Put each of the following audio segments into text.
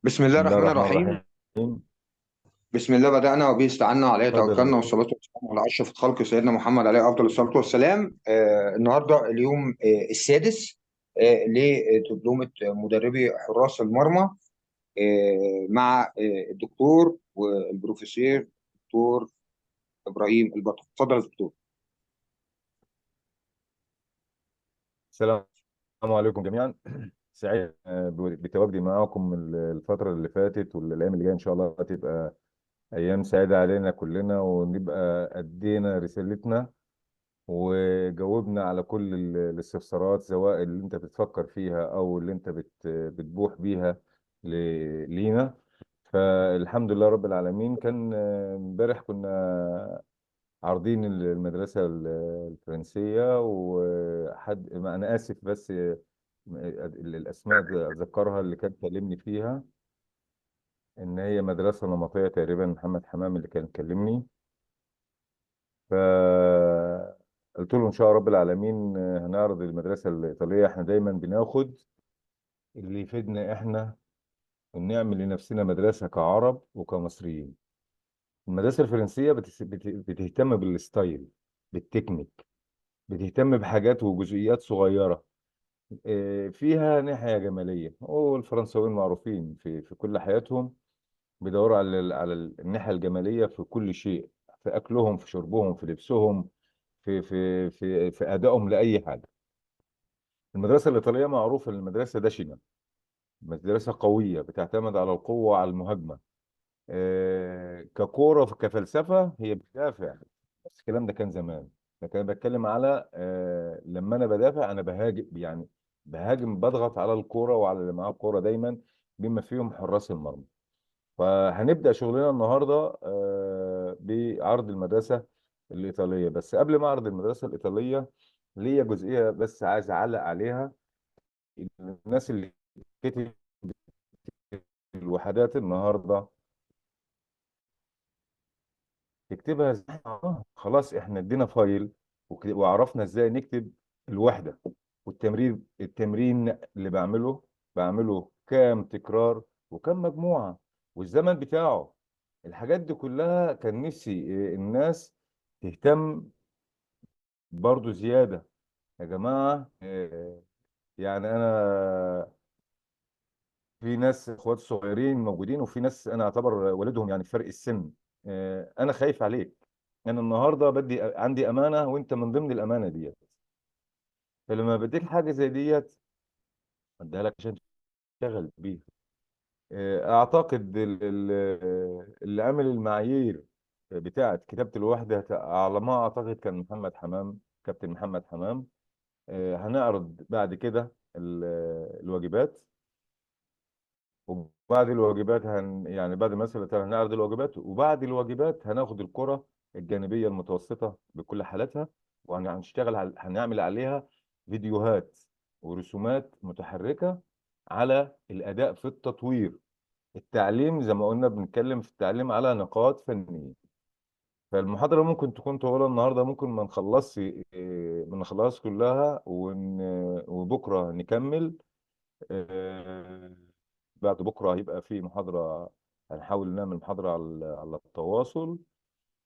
بسم الله بسم الله الرحمن الرحمن الرحيم. الرحيم. بسم الله بدأنا وبه استعنا عليه اتفضل. توكلنا والصلاة والسلام على أشرف الخلق سيدنا محمد عليه أفضل الصلاة والسلام. النهاردة اليوم السادس لدبلومة مدربي حراس المرمى، مع الدكتور والبروفيسور دكتور إبراهيم البطل. اتفضل يا دكتور. السلام عليكم جميعا. سعيد بتواجدي معاكم الفترة اللي فاتت والأيام اللي جاية إن شاء الله تبقى أيام سعيدة علينا كلنا، ونبقى أدينا رسالتنا وجاوبنا على كل الاستفسارات، سواء اللي أنت بتفكر فيها أو اللي أنت بتبوح بيها لينا. فالحمد لله رب العالمين. كان امبارح كنا عارضين المدرسة الفرنسية، وحد ما أنا آسف بس الأسماء أتذكرها اللي كان كلمني فيها، إن هي مدرسة نمطية تقريبا، محمد حمام اللي كان كلمني. ف قلت له إن شاء رب العالمين هنعرض المدرسة الإيطالية. إحنا دايما بناخد اللي يفيدنا إحنا، ونعمل لنفسنا مدرسة كعرب وكمصريين. المدرسة الفرنسية بتهتم بالستايل، بالتكنيك، بتهتم بحاجات وجزئيات صغيرة، فيها ناحية جمالية. والفرنساويين معروفين في كل حياتهم بيدوروا على الناحية الجمالية في كل شيء، في أكلهم، في شربهم، في لبسهم، في أدائهم لأي حاجة. المدرسة الإيطالية معروفة إن المدرسة دشنة، مدرسة قوية بتعتمد على القوة وعلى المهاجمة. ككورة كفلسفة هي بتدافع، بس الكلام ده كان زمان. لكن انا بتكلم على لما انا بدافع انا بهاجم، يعني بهاجم، بضغط على الكورة وعلى اللي معاه الكورة دايما، بما فيهم حراس المرمى. فهنبدأ شغلنا النهاردة بعرض المدرسة الإيطالية. بس قبل ما أعرض المدرسة الإيطالية، ليا جزئية بس عايز أعلق عليها. الناس اللي كتبت الوحدات النهارده تكتبها ازاي؟ خلاص احنا ادينا فايل وعرفنا ازاي نكتب الوحدة. التمرين اللي بعمله كام تكرار وكم مجموعة والزمن بتاعه. الحاجات دي كلها كان نفسي الناس تهتم برضو زيادة. يا جماعة يعني انا في ناس اخوات صغيرين موجودين، وفي ناس انا اعتبر والدهم يعني فرق السن. انا خايف عليك. انا النهارده بدي عندي امانه، وانت من ضمن الامانه ديت. فلما بديك حاجه زي ديت اديها لك عشان تشتغل بيها. اعتقد اللي عمل المعايير بتاعه كتابه الوحده على ما اعتقد كان محمد حمام، كابتن محمد حمام. هنعرض بعد كده الواجبات. وبعد الواجبات يعني بعد مثلا هنعرض الواجبات، وبعد الواجبات هناخد الكرة الجانبية المتوسطة بكل حالاتها، وهنشتغل هنعمل عليها فيديوهات ورسومات متحركة على الأداء في التطوير. التعليم زي ما قلنا بنتكلم في التعليم على نقاط فنية. فالمحاضرة ممكن تكون طويلة النهاردة، ممكن ما نخلصش كلها وبكرة نكمل. آه، بعد بكرة هيبقى في محاضرة، هنحاول نعمل محاضرة على التواصل.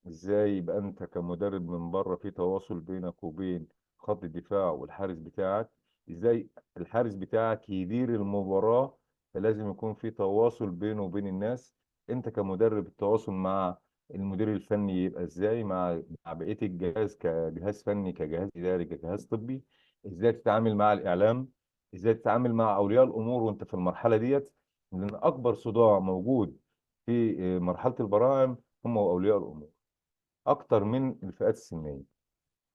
ازاي يبقى انت كمدرب من بره في تواصل بينك وبين خط الدفاع والحارس بتاعك، ازاي الحارس بتاعك يدير المباراة. فلازم يكون في تواصل بينه وبين الناس. انت كمدرب التواصل مع المدير الفني يبقى ازاي، مع بقية الجهاز كجهاز فني، كجهاز إداري، كجهاز طبي. ازاي تتعامل مع الإعلام، ازاي تتعامل مع أولياء الأمور وانت في المرحلة ديت. لأن أكبر صداع موجود في مرحلة البراعم هم وأولياء الأمور، اكتر من الفئات السنيه.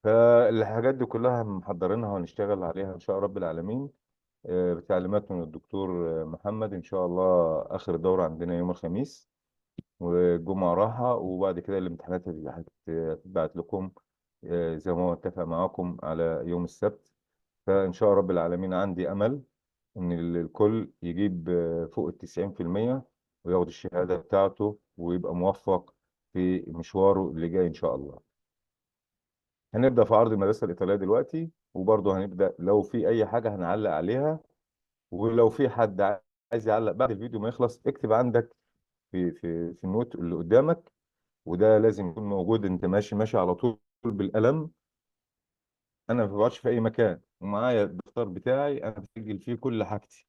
فالحاجات دي كلها محضرينها وهنشتغل عليها ان شاء رب العالمين، بتعليمات من الدكتور محمد. ان شاء الله اخر الدوره عندنا يوم الخميس، والجمعه راحه، وبعد كده الامتحانات اللي هتتبعت لكم زي ما هو اتفق معاكم على يوم السبت. فان شاء رب العالمين عندي امل ان الكل يجيب فوق 90%، وياخد الشهاده بتاعته ويبقى موفق في مشواره اللي جاي ان شاء الله. هنبدأ في عرض المدرسة الإيطالية دلوقتي، وبرضه هنبدأ لو في أي حاجة هنعلق عليها. ولو في حد عايز يعلق بعد الفيديو ما يخلص، اكتب عندك في النوت اللي قدامك، وده لازم يكون موجود. انت ماشي على طول بالقلم. انا ما بقعدش في اي مكان، ومعايا الدفتر بتاعي انا بسجل فيه كل حاجتي.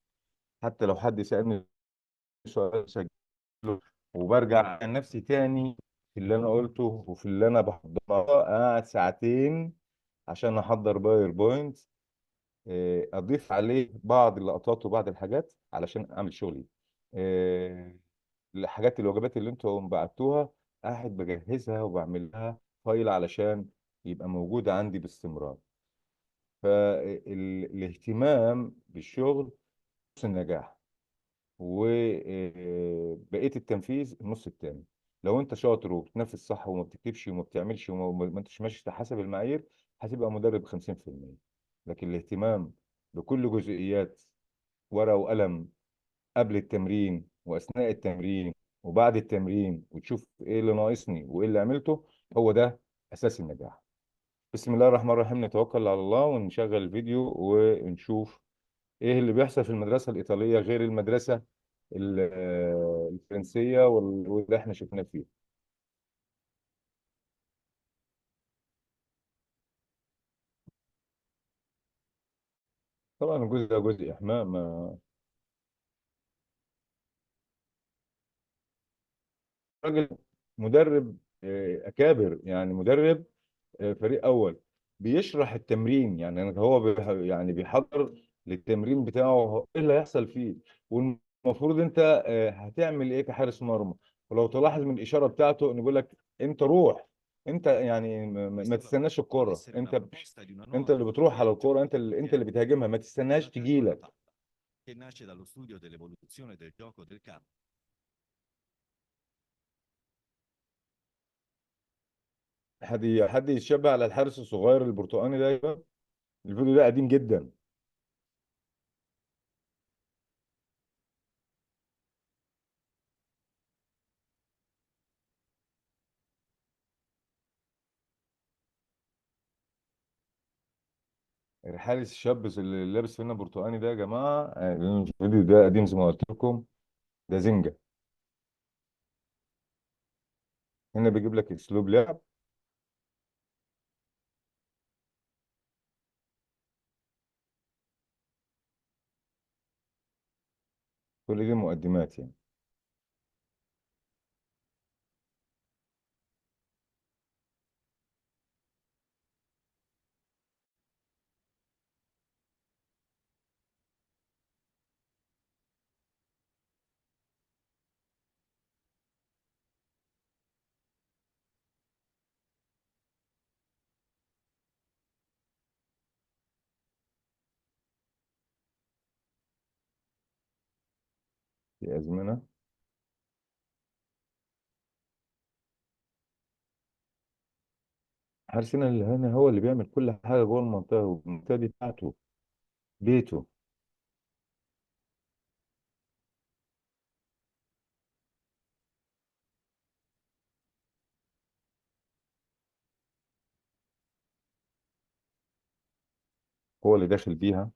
حتى لو حد سالني سؤال سجله، وبرجع عن نفسي تاني في اللي انا قلته وفي اللي انا بحضره. قاعد ساعتين عشان احضر باوربوينت، اضيف عليه بعض اللقطات وبعض الحاجات علشان اعمل شغلي. آه، الحاجات الوجبات اللي انتم بعتوها، قاعد بجهزها وبعمل لها فايل علشان يبقى موجود عندي باستمرار. فالاهتمام بالشغل نص النجاح، وبقيه التنفيذ النص التاني. لو انت شاطر وبتنفذ صح وما بتكتبش وما بتعملش وما انتش ماشي حسب المعايير، هتبقى مدرب 50%. لكن الاهتمام بكل جزئيات، ورقه وقلم، قبل التمرين واثناء التمرين وبعد التمرين، وتشوف ايه اللي ناقصني وايه اللي عملته، هو ده اساس النجاح. بسم الله الرحمن الرحيم. نتوكل على الله ونشغل الفيديو ونشوف ايه اللي بيحصل في المدرسة الإيطالية غير المدرسة الفرنسية واللي احنا شفناه فيه. طبعا الجزء ده جزء إحماء. راجل مدرب أكابر، يعني مدرب فريق أول، بيشرح التمرين. يعني هو يعني بيحضر للتمرين بتاعه ايه اللي هيحصل فيه، والمفروض انت هتعمل ايه كحارس مرمى. ولو تلاحظ من الإشارة بتاعته انه بيقول لك انت روح. انت يعني ما تستناش الكرة، انت اللي بتروح على الكرة، انت اللي بتهاجمها، ما تستناش تجيلك. حد يتشبه على الحارس الصغير البرتقاني ده؟ أيوة. الفيديو ده قديم جدا. الحارس الشاب اللي لابس فينا برتقاني ده يا جماعة، الفيديو ده قديم زي ما قلت لكم. ده زنجة. هنا بيجيب لك اسلوب لعب. كل دي مقدمات يعني. في أزمنة. حارسنا اللي هنا هو اللي بيعمل كل حاجة جوه المنطقة، والمنطقة دي بتاعته، بيته. هو اللي داخل بيها.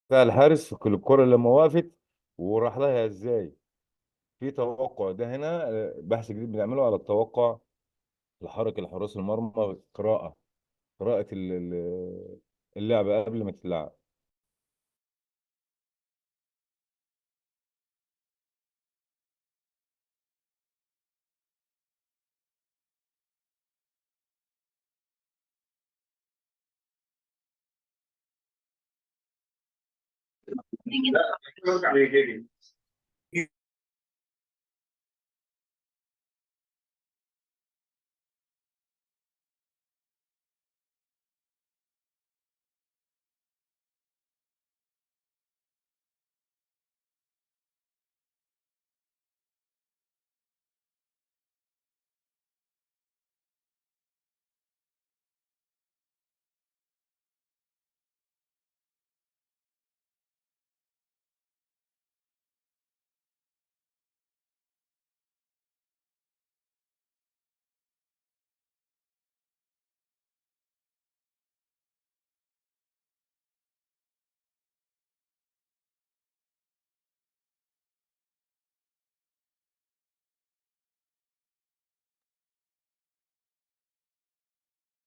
بتاع الحارس في كل الكرة لما وقفت وراح لها ازاي. في توقع ده هنا، بحث جديد بنعمله على التوقع لحركة الحراس المرمى. قراءة اللعبة قبل ما تتلعب.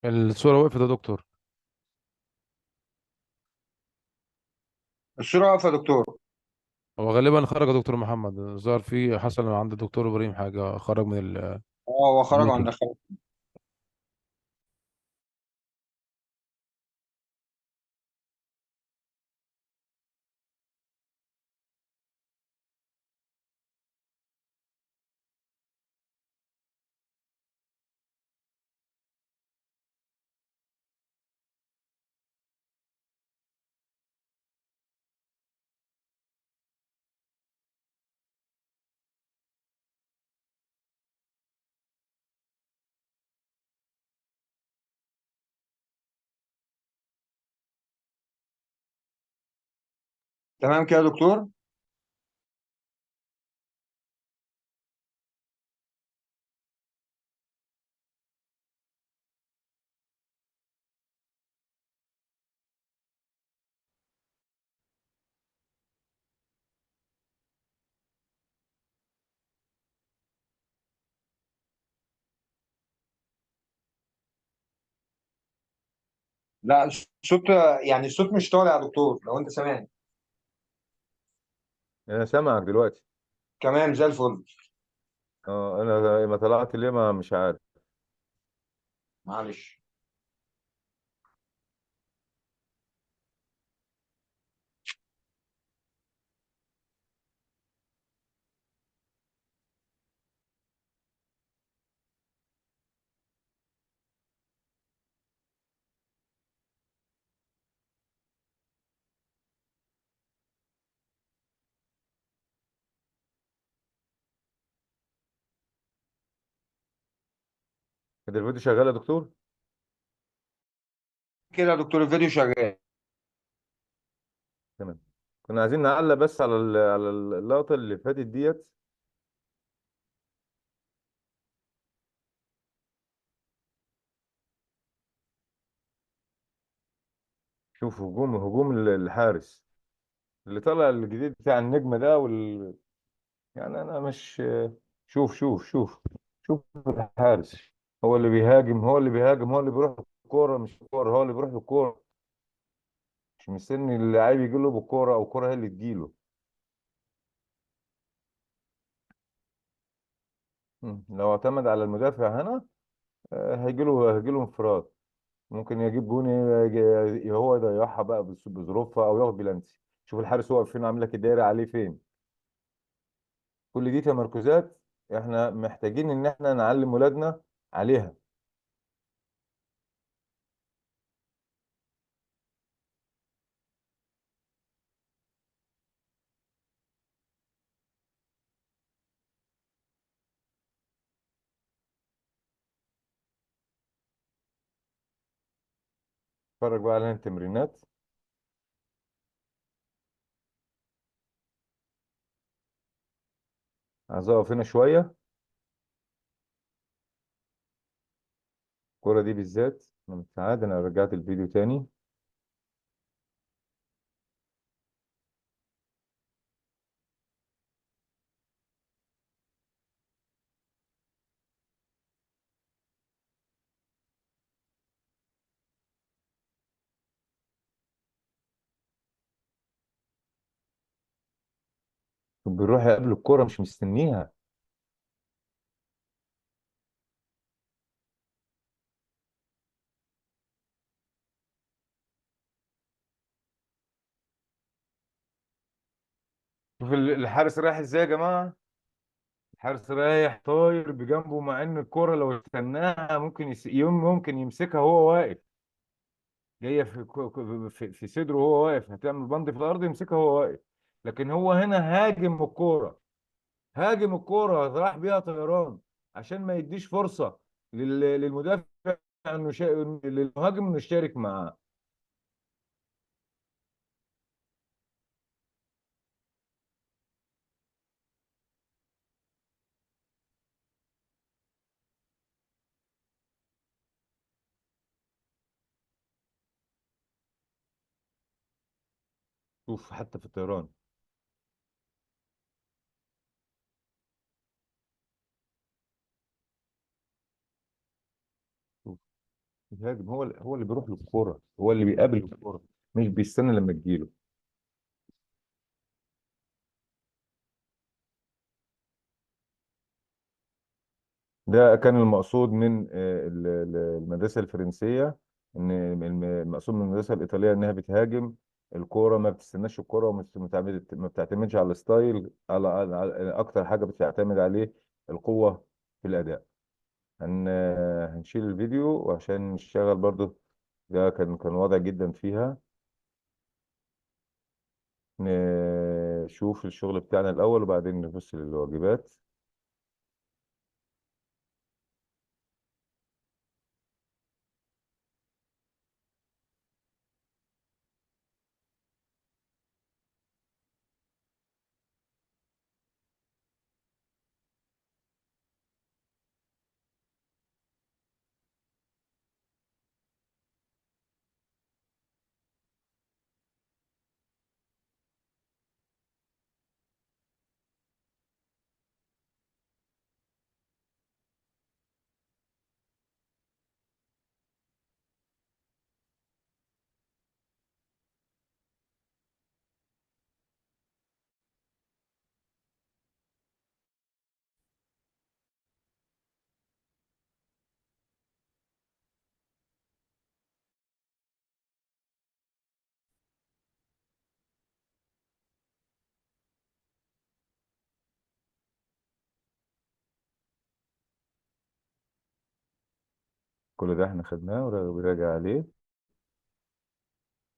الصورة وقفت يا دكتور. الصورة واقفة يا دكتور. هو غالبا خرج يا دكتور محمد، ظهر فيه حصل عند الدكتور ابراهيم حاجة، خرج من اه، هو خرج عن الميتنج. دخل. تمام كده يا دكتور. لا، الصوت، يعني الصوت مش طالع يا دكتور لو انت سامعني. انا سامعك دلوقتي. تمام زي الفل. اه، انا ما طلعت ليه، ما مش عارف. معلش. كده الفيديو شغال يا دكتور؟ كده يا دكتور الفيديو شغال. تمام. كنا عايزين نعلق بس على على اللقطة اللي فاتت ديت. شوف هجوم الحارس اللي طلع الجديد بتاع النجم ده يعني انا مش. شوف الحارس. هو اللي بيروح الكورة، مش الكورة هو اللي بيروح الكورة. مش مستني اللاعب يجي له بالكورة او الكورة هي اللي تجيله. لو اعتمد على المدافع هنا، هيجي له انفراد. ممكن يجيب جون، هو يضيعها بقى بظروفها او ياخد بلانتي. شوف الحارس واقف فين، عامل لك الدايره عليه فين. كل دي تمركزات احنا محتاجين ان احنا نعلم ولادنا عليها. اتفرج بقى على التمرينات. عايز اقف هنا شويه. الكوره دي بالذات انا متعاد، انا رجعت الفيديو تاني. بيروح يقابل الكوره مش مستنيها. شوف الحارس رايح ازاي يا جماعه. الحارس رايح طاير بجنبه، مع ان الكوره لو استناها ممكن ممكن يمسكها وهو واقف. جايه في صدره وهو واقف، هتعمل بند في الارض يمسكها وهو واقف. لكن هو هنا هاجم الكوره. هاجم الكوره راح بيها طيران، عشان ما يديش فرصه للمدافع للمهاجم انه يشترك معاه. شوف حتى في الطيران. شوف بيهاجم، هو اللي بيروح للكوره، هو اللي بيقابل الكوره، مش بيستنى لما تجيله. ده كان المقصود من المدرسة الفرنسية، إن المقصود من المدرسة الإيطالية إنها بتهاجم الكورة، ما بتستناش الكورة، ومش ما بتعتمدش على الستايل، أكتر حاجة بتعتمد عليه القوة في الأداء. هن هنشيل الفيديو وعشان نشتغل برضو. ده كان واضح جدا فيها. نشوف الشغل بتاعنا الأول وبعدين نبص للواجبات. كل ده احنا خدناه وراجع عليه،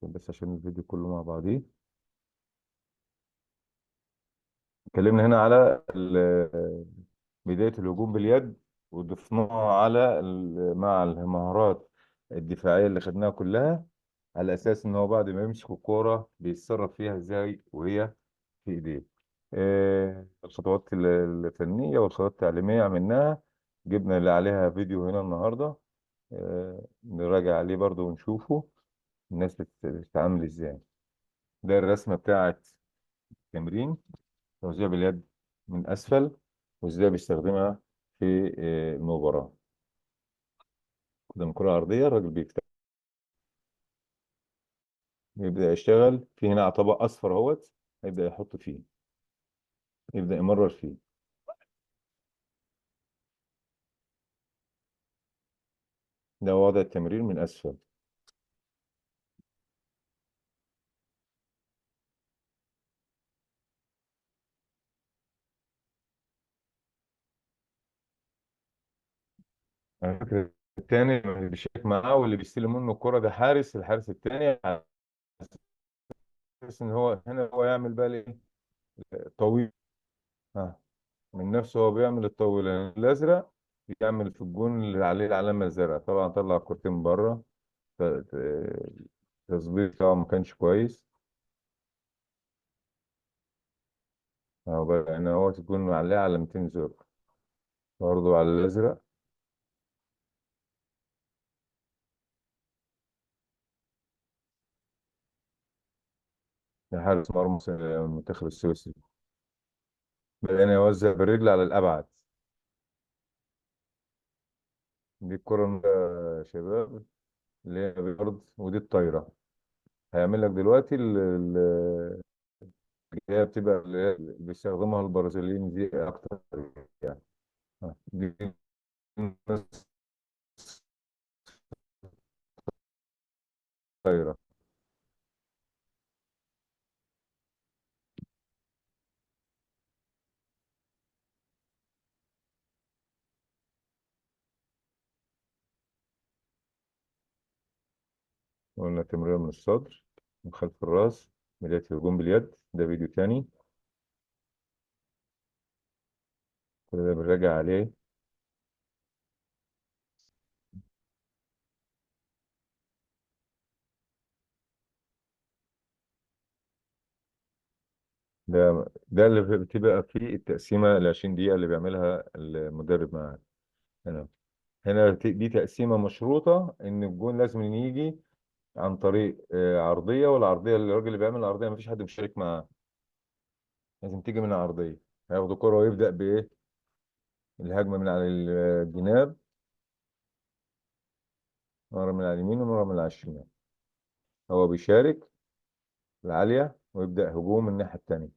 بس عشان الفيديو كله مع بعضيه. اتكلمنا هنا على بداية الهجوم باليد، وضفناها على مع المهارات الدفاعية اللي خدناها كلها، على أساس إن هو بعد ما يمسك الكورة بيتصرف فيها إزاي وهي في إيديه. الخطوات الفنية والخطوات التعليمية عملناها، جبنا اللي عليها فيديو هنا النهاردة، نراجع عليه برضو ونشوفه الناس بتتعامل إزاي. ده الرسمة بتاعت تمرين توزيع باليد من أسفل، وإزاي بيستخدمها في المباراة. قدام كرة عرضية، الراجل بيفتح، يبدأ يشتغل في هنا على طبق أصفر اهوت، هيبدأ يحط فيه، يبدأ يمرر فيه. ده وضع التمرير من أسفل. على فكرة التاني اللي بيشارك معاه واللي بيستلم منه الكرة ده الحارس التاني، على أساس إن هو هنا هو يعمل بقى إيه؟ طويل. ها، من نفسه هو بيعمل الطويل الأزرق، بيعمل في الجون اللي عليه العلامة الزرقاء. طبعا طلع الكورتين بره، التظبيط بتاعه ما كانش كويس. اهو بقى هنا هو تكون عليه علامتين زرق، برضه على الازرق. ده حارس مرمى المنتخب السويسري. بدأنا يوزع بالرجل على الابعد. دي الكرة يا شباب، اللي هي بالارض، ودي الطايرة. هيعمل لك دلوقتي اللي هي بتبقى اللي هي بيستخدمها البرازيليين دي اكتر يعني. دي نص طايرة. قلنا تمرير من الصدر، من خلف الراس، بداية الهجوم باليد. ده فيديو تاني، كل ده بنراجع عليه. ده اللي بتبقى فيه التقسيمة ال 20 دقيقة اللي بيعملها المدرب معاك. هنا دي تقسيمة مشروطة، إن الجون لازم يجي عن طريق عرضية، والعرضية اللي الراجل اللي بيعمل العرضية مفيش حد مشارك معاه، لازم تيجي من العرضية. هياخد الكرة ويبدأ بإيه؟ الهجمة من على الجناب. مرة من على اليمين ومرة من على الشمال. هو بيشارك العالية ويبدأ هجوم من الناحية التانية.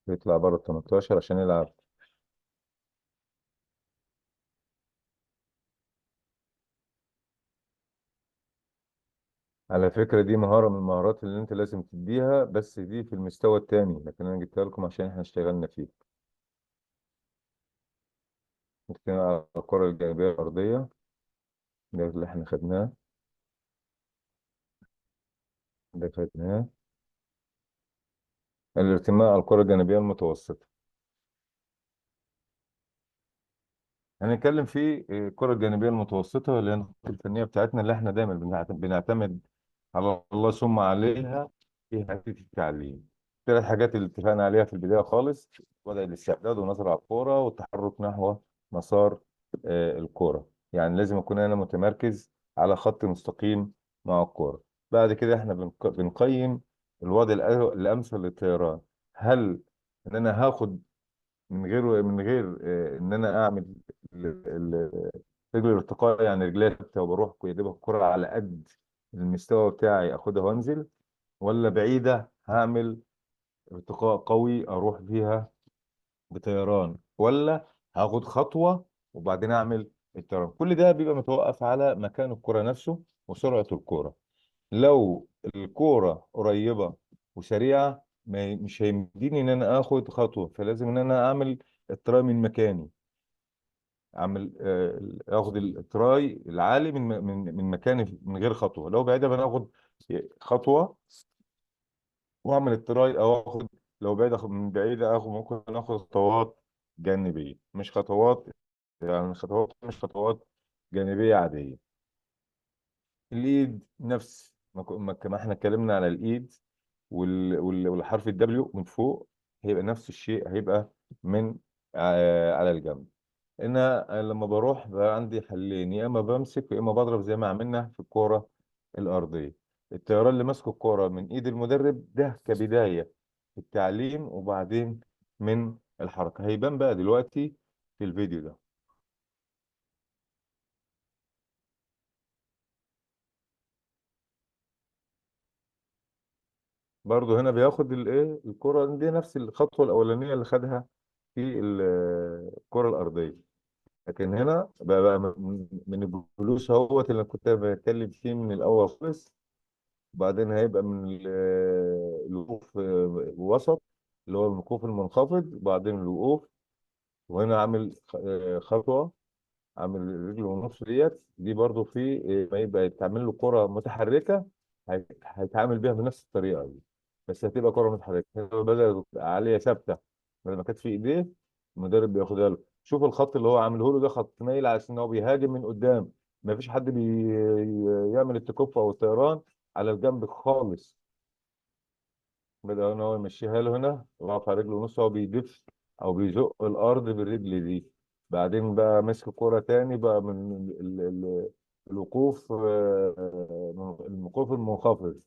يطلع بره ال 18 عشان يلعب. على فكرة دي مهارة من المهارات اللي انت لازم تديها، بس دي في المستوى التاني، لكن انا جبتها لكم عشان احنا اشتغلنا فيه. نتكلم على الكرة الجانبية الأرضية، ده اللي احنا خدناه. ده خدناه. الارتماء على الكرة الجانبية المتوسطة. هنتكلم في الكرة الجانبية المتوسطة اللي هي النقطة الفنية بتاعتنا، اللي احنا دايما بنعتمد على الله ثم عليها في حته التعليم. ثلاث حاجات اللي اتفقنا عليها في البدايه خالص: وضع الاستعداد والنظر على الكوره والتحرك نحو مسار الكوره. يعني لازم اكون انا متمركز على خط مستقيم مع الكوره. بعد كده احنا بنقيم الوضع الامثل للطيران. هل ان انا هاخد من غير ان انا اعمل رجل الارتقاء، يعني رجلي ثابته وبروح يا دوب الكره على قد المستوى بتاعي اخدها وانزل، ولا بعيدة هعمل ارتقاء قوي اروح فيها بطيران، ولا هاخد خطوة وبعدين اعمل الطيران. كل ده بيبقى متوقف على مكان الكرة نفسه وسرعة الكرة. لو الكرة قريبة وسريعة مش هيمديني ان انا اخد خطوة، فلازم ان انا اعمل التراي من مكاني. اعمل اخد التراي العالي من مكاني من غير خطوة. لو بعيدة بناخد خطوة واعمل التراي، او اخد لو بعيد اخد من بعيد، ممكن اخد خطوات جانبيه، مش خطوات، يعني خطوات مش خطوات جانبيه عاديه. الايد نفس كما احنا اتكلمنا على الايد والحرف الدبليو من فوق، هيبقى نفس الشيء، هيبقى من على الجنب. انا لما بروح بقى عندي حلين: يا اما بمسك يا اما بضرب زي ما عملنا في الكوره الارضيه. الطيران اللي ماسك الكوره من ايد المدرب ده كبدايه في التعليم، وبعدين من الحركه هيبان بقى دلوقتي في الفيديو ده. برضه هنا بياخد الايه الكره دي نفس الخطوه الاولانيه اللي خدها في الكره الارضيه، لكن هنا بقى من الجلوس اهوت اللي كنت بتكلم فيه من الاول خالص. وبعدين هيبقى من الوقوف وسط، اللي هو الوقوف المنخفض، وبعدين الوقوف. وهنا عامل خطوة، عامل رجل ونص دي برضو في ما يبقى يتعمل له كرة متحركة، هيتعامل بيها بنفس الطريقة دي، بس هتبقى كرة متحركة. هو بدل عالية ثابتة بدل ما كانت في ايديه، المدرب بياخدها له. شوف الخط اللي هو عامله له ده خط مايل على ان هو بيهاجم من قدام. ما فيش حد بيعمل التكوف او الطيران على الجنب خالص. بدأ ان هو يمشيها له هنا ويقف على رجله ونص، هو بيدف او بيزق الارض بالرجل دي. بعدين بقى مسك الكرة تاني بقى من الوقوف، من الوقوف المنخفض،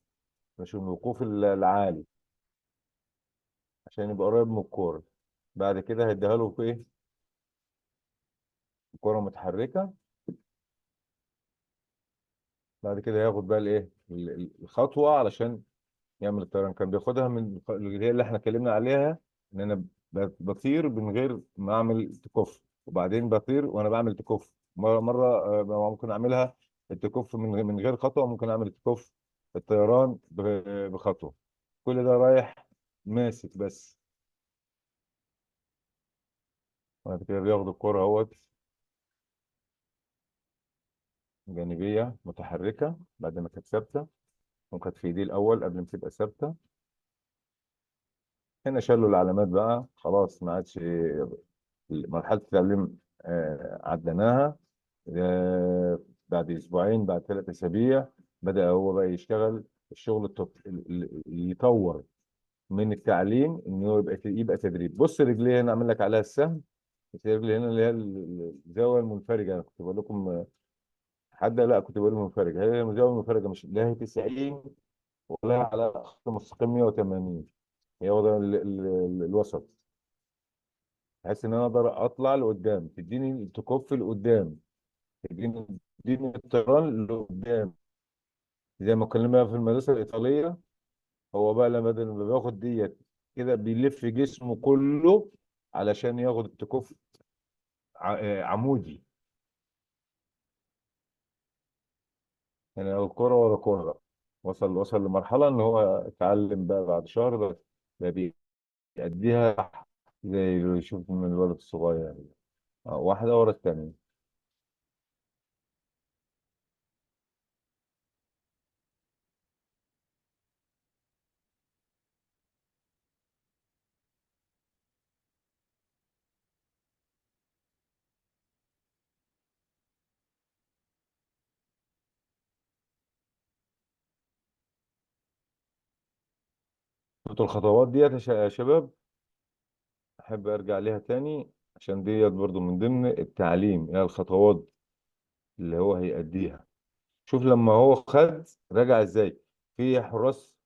مش من الوقوف العالي، عشان يبقى قريب من الكورة. بعد كده هيديها له في ايه؟ الكرة متحركة. بعد كده ياخد بقى الايه الخطوة علشان يعمل الطيران. كان بياخدها من اللي هي اللي احنا اتكلمنا عليها، ان انا بطير من غير ما اعمل تكوف، وبعدين بطير وانا بعمل تكوف. مره ممكن اعملها التكوف من غير خطوه، ممكن اعمل تكوف الطيران بخطوه. كل ده رايح ماسك بس. بعد كده بياخد الكرة اهوت جانبيه متحركه بعد ما كانت ثابته، وكانت في ايديه الاول قبل ما تبقى ثابته. هنا شالوا العلامات بقى خلاص، ما عادش مرحلة التعليم عديناها. بعد أسبوعين، بعد 3 أسابيع، بدأ هو بقى يشتغل الشغل اللي يطور من التعليم، إنه هو يبقى تدريب. بص رجليه هنا أعمل لك عليها السهم. رجلي هنا اللي هي الزاوية المنفرجة. أنا كنت بقول لكم حد لا كنت بقول المنفرجة، هي الزاوية المنفرجة، مش اللي هي 90 ولا على خط مستقيم 180. هي واخده الوسط، بحيث ان انا اقدر اطلع لقدام، تديني تكف لقدام، تديني الطيران لقدام، زي ما كنا في المدرسه الايطاليه. هو بقى لما بدل ما بياخد ديت كده بيلف جسمه كله علشان ياخد التكف عمودي. يعني لو الكرة ورا كرة، وصل لمرحلة إن هو اتعلم بقى بعد شهر بقى بيأديها زي اللي يشوف من الولد الصغير يعني. واحدة ورا التانية. شفتوا الخطوات ديت يا يا شباب؟ أحب أرجع ليها تاني، عشان ديت برضو من ضمن التعليم، هي الخطوات اللي هو هيأديها. شوف لما هو خد رجع ازاي. في حراس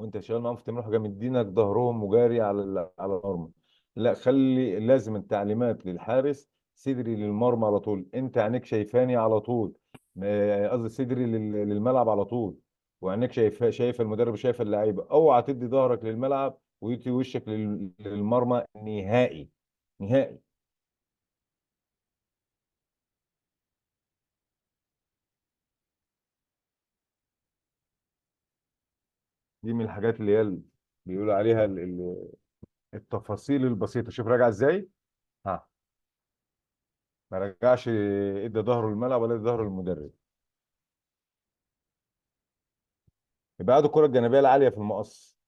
وانت شغال معاهم في التمرين حاجه مدينك ظهرهم وجاري على على المرمى. لا، خلي لازم التعليمات للحارس صدري للمرمى على طول، انت عينيك شايفاني على طول، قصدي صدري للملعب على طول، وعينيك شايف المدرب شايف اللعيبه. اوعى تدي ظهرك للملعب ويدي وشك للمرمى نهائي، نهائي. دي من الحاجات اللي هي بيقولوا عليها التفاصيل البسيطه. شوف راجع ازاي. ها، ما رجعش ادى ظهره للملعب ولا ادى ظهره للمدرب. يبقى عنده الكره الجانبيه العاليه في المقص،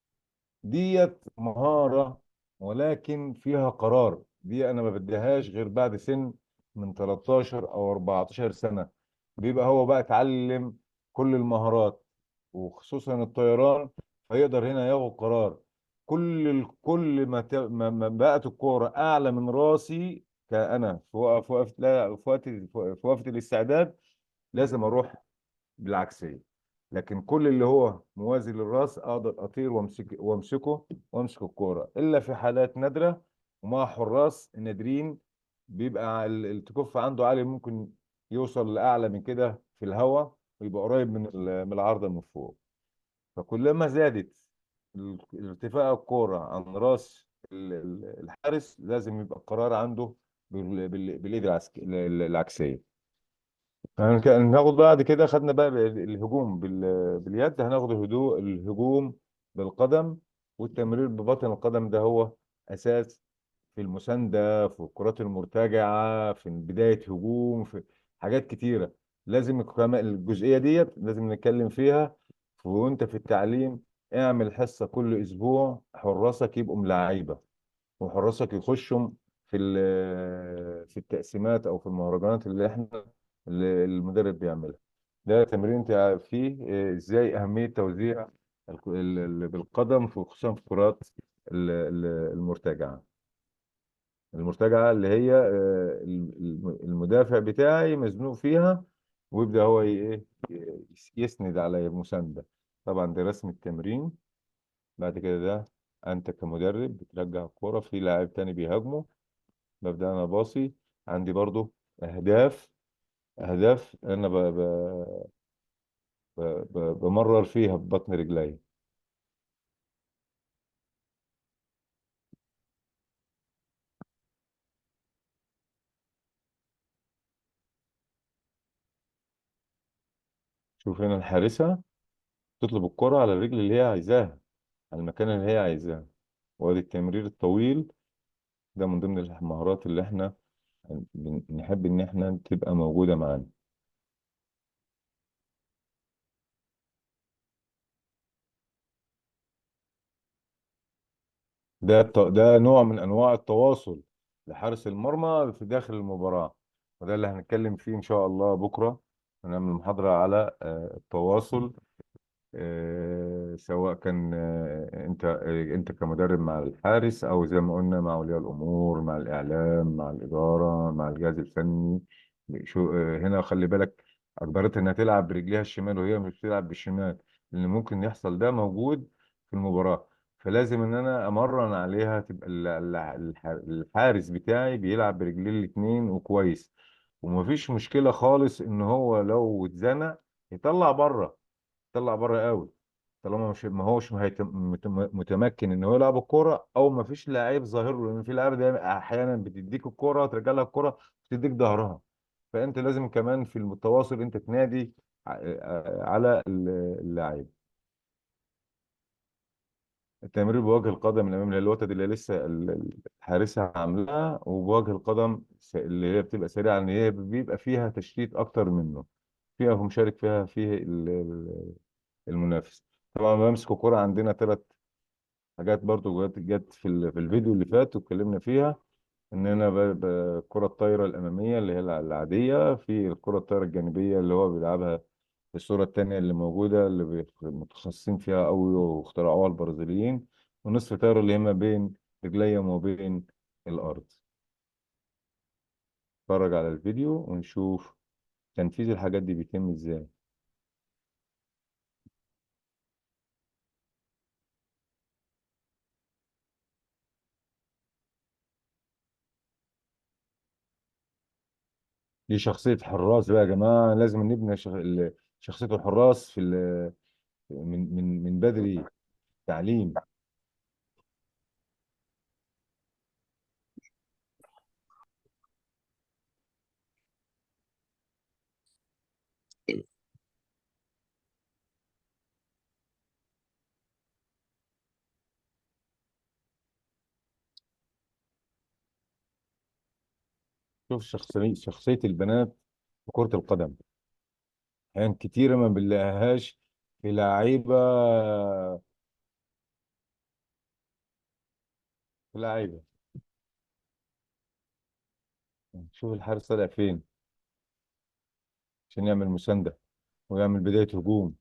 ديت مهاره، ولكن فيها قرار. دي انا ما بديهاش غير بعد سن من 13 او 14 سنه. بيبقى هو بقى اتعلم كل المهارات وخصوصا الطيران، فيقدر هنا ياخد قرار. كل ما بقت الكوره اعلى من راسي، كأنا في وقت لا في وقت الاستعداد، لازم اروح بالعكسيه. لكن كل اللي هو موازي للراس اقدر اطير وامسك الكوره، الا في حالات نادره ومع حراس نادرين بيبقى التكف عنده عالي، ممكن يوصل لاعلى من كده في الهواء ويبقى قريب من العارضه من فوق. فكلما زادت ارتفاع الكوره عن راس الحارس، لازم يبقى القرار عنده بالايد العكسيه. هناخد بعد كده، خدنا بقى الهجوم باليد، هناخد الهجوم بالقدم. والتمرير ببطن القدم ده هو اساس في المساندة، في الكرات المرتجعة، في بداية هجوم، في حاجات كتيرة. لازم كمان الجزئية ديت لازم نتكلم فيها. وانت في التعليم اعمل حصة كل اسبوع، حراسك يبقوا ملاعيبة، وحراسك يخشوا في التقسيمات او في المهرجانات اللي المدرب بيعملها. ده تمرين انت فيه ازاي اهميه توزيع بالقدم، خصوصا في الكرات المرتجعه. المرتجعه اللي هي المدافع بتاعي مزنوق فيها، ويبدا هو يسند على المسانده. طبعا ده رسم التمرين. بعد كده ده انت كمدرب بترجع الكوره في لاعب تاني بيهاجمه، ببدأ أنا باصي. عندي برضو أهداف أنا بمرر فيها ببطن رجلي. شوف هنا الحارسة تطلب الكرة على الرجل اللي هي عايزاها، على المكان اللي هي عايزاه. وادي التمرير الطويل، ده من ضمن المهارات اللي احنا نحب ان احنا تبقى موجودة معانا. ده نوع من انواع التواصل لحارس المرمى في داخل المباراة، وده اللي هنتكلم فيه ان شاء الله بكرة. هنعمل محاضرة على التواصل، سواء كان انت كمدرب مع الحارس، او زي ما قلنا مع اولياء الامور، مع الاعلام، مع الاداره، مع الجهاز الفني. شو هنا خلي بالك، اجبرتها انها تلعب برجليها الشمال وهي مش بتلعب بالشمال. اللي ممكن يحصل ده موجود في المباراة. فلازم ان انا امرن عليها، تبقى الحارس بتاعي بيلعب برجليه الاتنين وكويس، ومفيش مشكلة خالص ان هو لو اتزنق يطلع بره، يطلع بره قوي، طالما مش ما هوش متمكن ان هو يلعب الكوره، او ما فيش لعيب ظاهر له، لان في لعيبه دايما احيانا بتديك الكوره ترجع لك الكوره وتديك ظهرها. فانت لازم كمان في التواصل انت تنادي على اللاعب. التمرير بوجه القدم الامامي، اللي هي الوتد اللي لسه الحارسه عاملاها، وبوجه القدم اللي هي بتبقى سريعه، ان هي بيبقى فيها تشتيت اكتر منه، فيها مشارك فيه المنافس. طبعا بمسك الكوره، عندنا ثلاث حاجات برضو جت في الفيديو اللي فات واتكلمنا فيها. ان انا الكره الطايره الاماميه اللي هي العاديه، في الكره الطايره الجانبيه اللي هو بيلعبها في الصوره الثانيه اللي موجوده، اللي متخصصين فيها قوي واخترعوها البرازيليين، ونصف طايره اللي هي ما بين رجليا وما بين الارض. اتفرج على الفيديو ونشوف تنفيذ الحاجات دي بيتم ازاي. دي شخصيه حراس بقى يا جماعه، لازم نبني شخصيه الحراس من بدري، تعليم. شوف شخصية البنات في كرة القدم، يعني كتيرة ما بنلاقيهاش في لعيبة. شوف الحارس طالع فين عشان يعمل مساندة ويعمل بداية هجوم.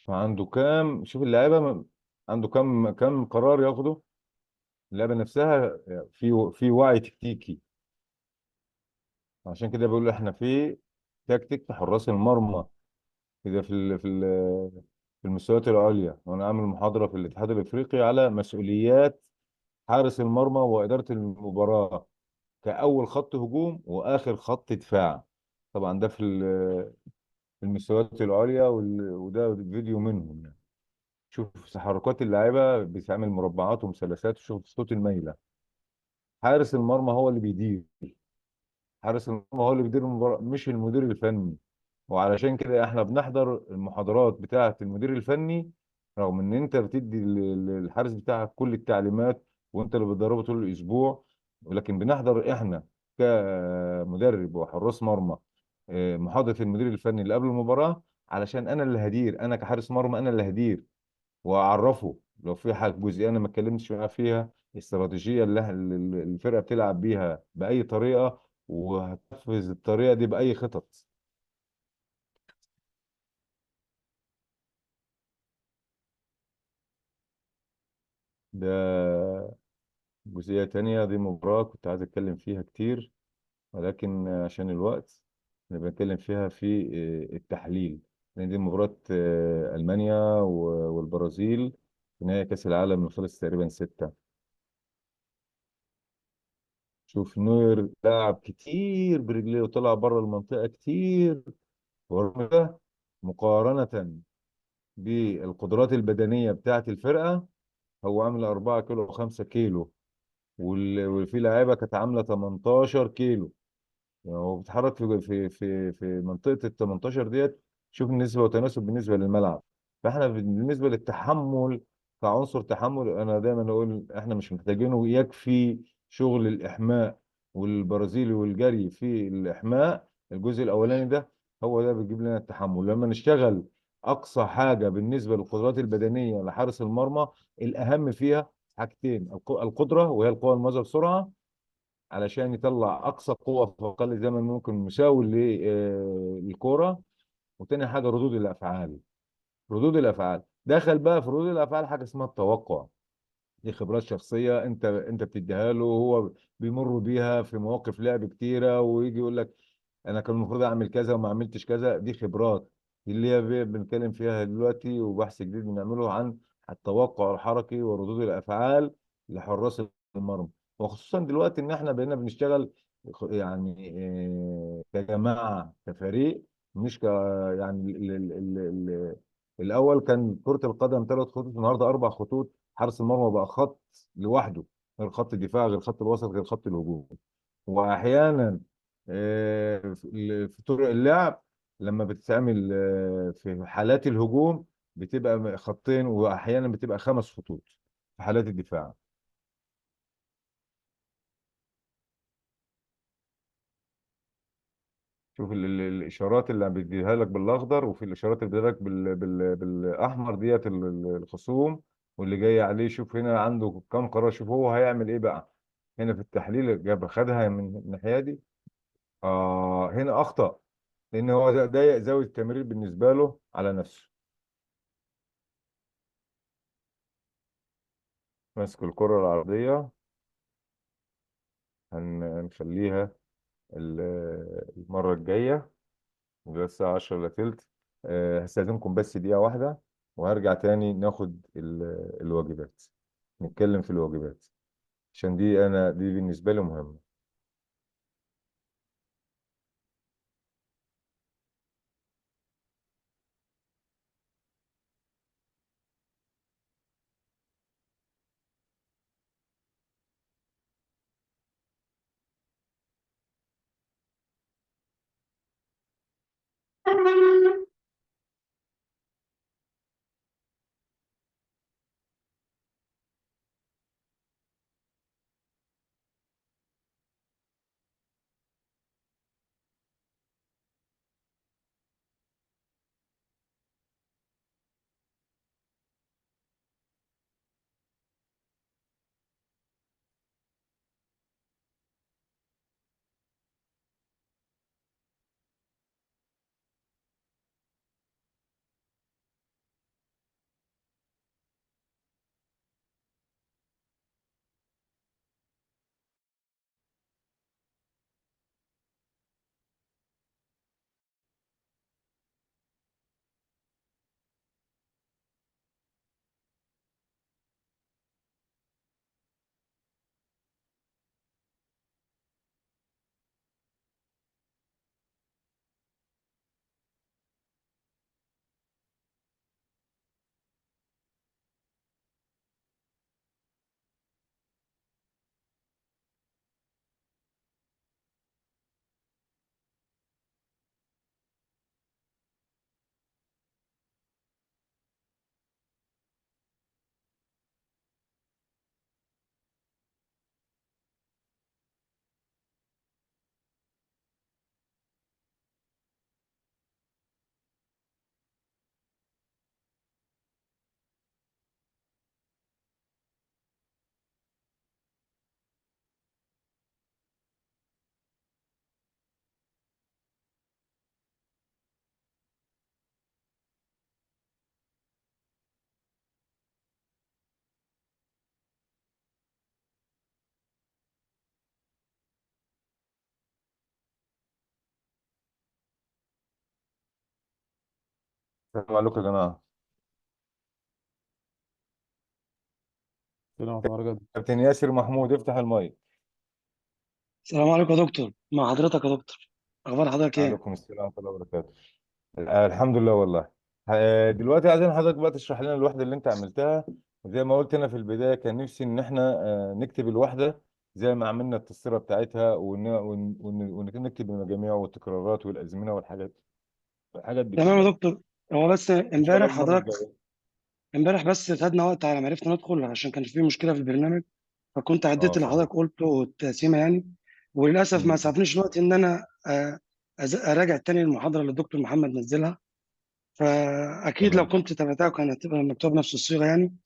فعنده كام، شوف اللعيبة عنده كام قرار ياخده. اللعبة نفسها في وعي تكتيكي. عشان كده بيقول احنا في تكتيك في حراس المرمى كده في المستويات العليا. وانا عامل محاضرة في الاتحاد الافريقي على مسؤوليات حارس المرمى وإدارة المباراة كأول خط هجوم وآخر خط دفاع. طبعا ده في المستويات العليا، وده فيديو منهم يعني. شوف تحركات اللاعيبة، بتعمل مربعات ومثلثات، وشوف الصوت المايلة. حارس المرمى هو اللي بيدير، حارس المرمى هو اللي بيدير المباراة مش المدير الفني. وعلشان كده احنا بنحضر المحاضرات بتاعة المدير الفني، رغم ان انت بتدي للحارس بتاعك كل التعليمات وانت اللي بتدربه طول الاسبوع، ولكن بنحضر احنا كمدرب وحراس مرمى محاضرة المدير الفني اللي قبل المباراة، علشان انا اللي هدير، انا كحارس مرمى انا اللي هدير واعرفه لو في حاجه جزئيه انا ما اتكلمتش معاه فيها، الاستراتيجيه اللي الفرقه بتلعب بيها باي طريقه، وهتنفذ الطريقه دي باي خطط. ده جزئيه تانية، دي مباراه كنت عايز اتكلم فيها كتير، ولكن عشان الوقت نبقى نتكلم فيها في التحليل. لان دي مباراه المانيا والبرازيل في نهائي كاس العالم اللي خلص تقريبا 6. شوف نوير لعب كتير برجليه وطلع بره المنطقه كتير، ورغم ده مقارنة بالقدرات البدنية بتاعة الفرقة هو عامل 4 كيلو و5 كيلو، وفي لعيبة كانت عاملة 18 كيلو. يعني هو بيتحرك في منطقة ال 18 ديت. شوف النسبة وتناسب بالنسبة للملعب. فاحنا بالنسبة للتحمل، كعنصر تحمل، انا دايما اقول احنا مش محتاجينه، يكفي شغل الإحماء والبرازيلي والجري في الإحماء الجزء الأولاني ده، هو ده بيجيب لنا التحمل. لما نشتغل أقصى حاجة بالنسبة للقدرات البدنية لحارس المرمى، الأهم فيها حاجتين: القدرة، وهي القوة الموازية بسرعة علشان يطلع اقصى قوه في اقل زمن ممكن مساوي للكوره. وتاني حاجه ردود الافعال. ردود الافعال دخل بقى في ردود الافعال حاجه اسمها التوقع. دي خبرات شخصيه انت بتديها له، هو بيمر بيها في مواقف لعب كتيره، ويجي يقول لك انا كان المفروض اعمل كذا وما عملتش كذا. دي خبرات، دي اللي هي بنتكلم فيها دلوقتي، وبحث جديد بنعمله عن التوقع الحركي وردود الافعال لحراس المرمى. وخصوصا دلوقتي ان احنا بقينا بنشتغل يعني كجماعه كفريق، مش يعني الاول كان كرة القدم 3 خطوط، النهارده 4 خطوط. حارس المرمى بقى خط لوحده، غير خط الدفاع، غير خط الوسط، غير خط الهجوم. واحيانا في طرق اللعب لما بتتعمل في حالات الهجوم بتبقى خطين، واحيانا بتبقى 5 خطوط في حالات الدفاع. شوف الاشارات اللي بيديها لك بالاخضر، وفي الاشارات اللي بيديها لك بالاحمر ديت الخصوم، واللي جاي عليه. شوف هنا عنده كام قرار، شوف هو هيعمل ايه بقى. هنا في التحليل جاب خدها من الناحيه دي، هنا اخطأ، لان هو ضيق زاويه التمرير بالنسبه له على نفسه. ماسك الكره العرضيه، هنخليها ال- المره الجايه، وده الساعه 10 الا تلت. هستأذنكم بس دقيقه واحده، وهرجع تاني ناخد الواجبات، نتكلم في الواجبات، عشان دي بالنسبه لي مهمه. السلام عليكم يا جماعه. السلام ورحمة الله وبركاته. كابتن ياسر محمود، افتح المايك. السلام عليكم يا دكتور، مع حضرتك يا دكتور. اخبار حضرتك ايه؟ عليكم السلام ورحمه الله وبركاته. الحمد لله والله. دلوقتي عايزين حضرتك بقى تشرح لنا الوحده اللي انت عملتها. وزي ما قلت انا في البدايه، كان نفسي ان احنا نكتب الوحده زي ما عملنا التسطيره بتاعتها، ونكتب المجاميع والتكرارات والازمنه والحاجات دي تمام كلها. يا دكتور. هو بس ان شاء الله امبارح المره حضرتك، الجايه. امبارح بس خدنا وقت على ما عرفنا ندخل عشان كان في مشكله في البرنامج، فكنت عديت اللي صحيح. حضرتك قلته التقسيمه يعني. وللاسف ما مم. سعفنيش الوقت ان انا اراجع تاني المحاضره اللي الدكتور محمد نزلها. فاكيد لو تمام. كنت تابعتها كانت هتبقى مكتوب بنفس الصيغه يعني.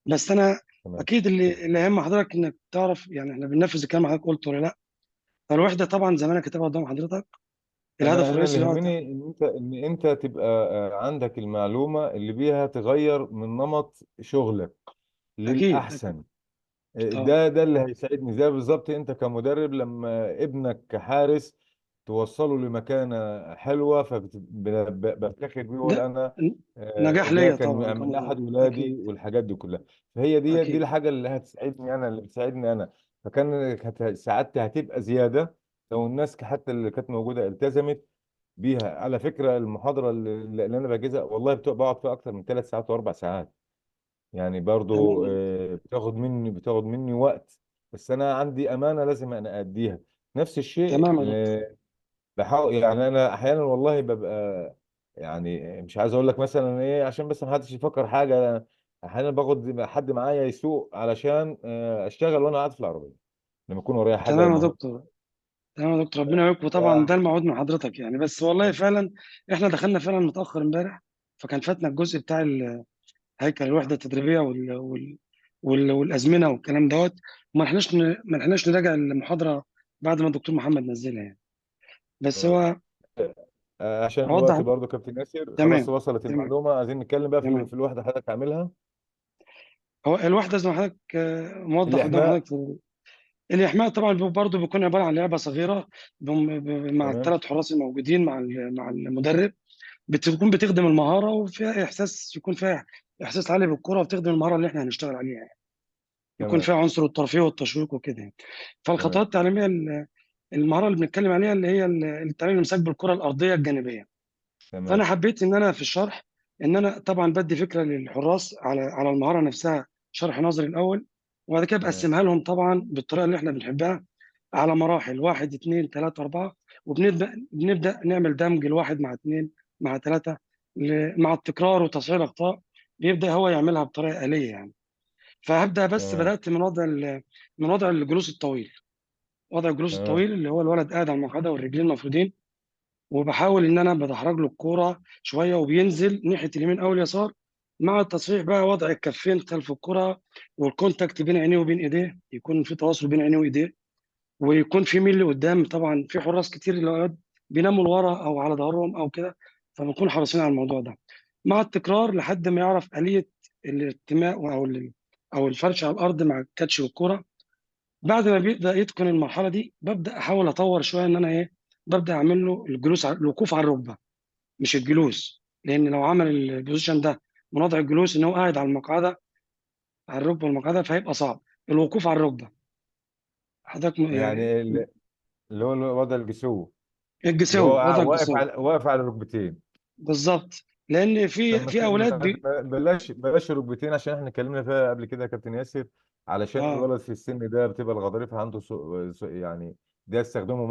بس انا تمام. اكيد اللي يهم حضرتك انك تعرف يعني احنا بننفذ الكلام اللي حضرتك قلته ولا لا. فالوحده طبعا زي ما انا كاتبها قدام حضرتك، الهدف انا الرئيسي اللي اللي هو يهمني ان انت تبقى عندك المعلومه اللي بيها تغير من نمط شغلك اكيد اكيد للاحسن. طبعا. ده اللي هيساعدني، زي بالظبط انت كمدرب لما ابنك كحارس توصله لمكانة حلوة فبفتخر بيه واقول ده انا نجاح ده ليا كان طبعا من كمدرب. احد ولادي اكيد والحاجات دي كلها. فهي دي اكيد. الحاجة اللي هتساعدني انا، اللي بتساعدني انا. سعادتي هتبقى زيادة لو الناس حتى اللي كانت موجودة التزمت بيها. على فكرة المحاضرة اللي انا بجهزها والله بقعد فيها اكتر من 3 ساعات و4 ساعات. يعني برضو تمام. بتاخد مني وقت، بس انا عندي امانه لازم انا اديها. نفس الشيء تمام يا دكتور. بحاول. يعني انا احيانا والله ببقى، يعني مش عايز اقول لك مثلا ايه عشان بس ما حدش يفكر حاجه. احيانا باخد حد معايا يسوق علشان اشتغل وانا قاعد في العربيه لما يكون ورايا حاجه تمام يا مهمه. دكتور. تمام يا دكتور، ربنا يعينكم. طبعا ده ف- الموعود من حضرتك يعني، بس والله فعلا احنا دخلنا فعلا متاخر امبارح، فكان فاتنا الجزء بتاع هيكل الوحده التدريبيه والازمنه والكلام دوت. ما لحقناش نراجع المحاضره بعد ما الدكتور محمد نزلها يعني. بس هو عشان اوضح. الوقت برضو كابتن ياسر خلاص تمام. وصلت تمام. المعلومه. عايزين نتكلم بقى في تمام. في الوحده حضرتك عاملها. هو الوحده زي ما حضرتك موضح قدام الاحماء. حضرتك الإحماء طبعا برضه بيكون عبارة عن لعبة صغيرة مع تمام. الثلاث حراس الموجودين مع المدرب. بتخدم المهارة، وفيها إحساس، يكون فيها إحساس عالي بالكرة، وبتخدم المهارة اللي إحنا هنشتغل عليها يعني. يكون تمام. فيها عنصر الترفيه والتشويق وكده يعني. تمام. فالخطوات التعليمية المهارة اللي بنتكلم عليها اللي هي التعليم الإمساك بالكرة الأرضية الجانبية. فأنا تمام. حبيت إن أنا في الشرح، إن أنا طبعا بدي فكرة للحراس على المهارة نفسها، شرح نظري الأول، وبعد كده تمام. بقسمها لهم طبعا بالطريقة اللي إحنا بنحبها، على مراحل: واحد، اثنين، ثلاثة، أربعة. وبنبدأ نعمل دمج الواحد مع اثنين مع ثلاثة، مع التكرار وتصحيح الأخطاء. بيبدأ هو يعملها بطريقة آلية يعني. فهبدأ، بس تمام. بدأت من وضع الجلوس الطويل. وضع الجلوس تمام. الطويل اللي هو الولد قاعد على المقعدة والرجلين مفرودين، وبحاول ان انا بدحرج له الكوره شويه، وبينزل ناحيه اليمين او اليسار. مع التصحيح بقى وضع الكفين خلف الكره، والكونتاكت بين عينيه وبين ايديه، يكون في تواصل بين عينيه وايديه، ويكون في ميل لقدام. طبعا في حراس كتير اللي أوقات بيناموا لورا او على ظهرهم او كده، فبنكون حريصين على الموضوع ده. مع التكرار لحد ما يعرف آلية الارتماء او الفرش على الارض مع الكاتش والكوره. بعد ما بيبدا يتقن المرحله دي، ببدا احاول اطور شويه، ان انا ايه، ببدا اعمل له الوقوف على الركبه، مش الجلوس. لان لو عمل البوزيشن ده من وضع الجلوس، ان هو قاعد على المقعده، على الركبه والمقعده، فهيبقى صعب. الوقوف على الركبه، حضرتك يعني يعني اللي هو وضع الجسو، اللي هو الجسو، وضع الجسو. واقف على ركبتين. بالظبط. لان طب في اولاد بلاش ركبتين عشان احنا اتكلمنا فيها قبل كده يا كابتن ياسر. علشان اه الولد في السن ده بتبقى الغضاريف عنده يعني ده يستخدمه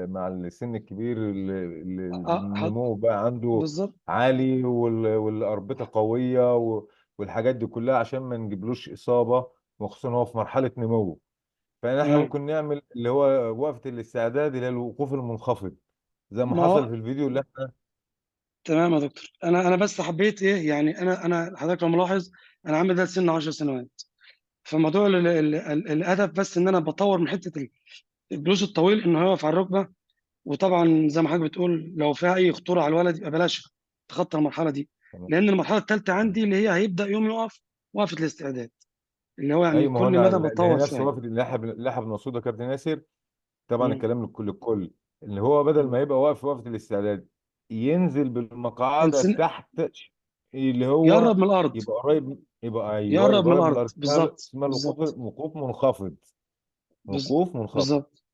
مع السن الكبير اللي اه النمو بقى عنده بالظبط. عالي والأربطة قوية والحاجات دي كلها عشان ما نجيبلوش إصابة، وخصوصا هو في مرحلة نمو. فاحنا تمام. ممكن نعمل اللي هو وقفة الاستعداد اللي هي الوقوف المنخفض زي ما ما حصل هو في الفيديو اللي احنا. تمام يا دكتور. انا بس حبيت ايه يعني، انا حضرتك لو ملاحظ، انا عامل ده سن 10 سنوات. فموضوع الهدف بس ان انا بطور من حته الجلوس الطويل، ان هو يقف على الركبه. وطبعا زي ما حضرتك بتقول، لو فيها اي خطوره على الولد يبقى بلاش تخطى المرحله دي. لان المرحله الثالثه عندي اللي هي هيبدا يوم يقف، وقفه الاستعداد، اللي هو يعني ايوه، ما هو كل انا مدى اللي هي بتطور نفس شويه. وقفه اللحب المقصوده يا كابتن ياسر. طبعا مم. الكلام للكل اللي هو بدل مم. ما يبقى واقف وقفه الاستعداد ينزل بالمقعده السن تحت، اللي هو يقرب من الارض. يبقى قريب، يبقى ايوه يقرب يبقى من قريب من الارض، الارض. بالظبط اسمها بالظبط. وقوف منخفض. وقوف منخفض. بالظبط.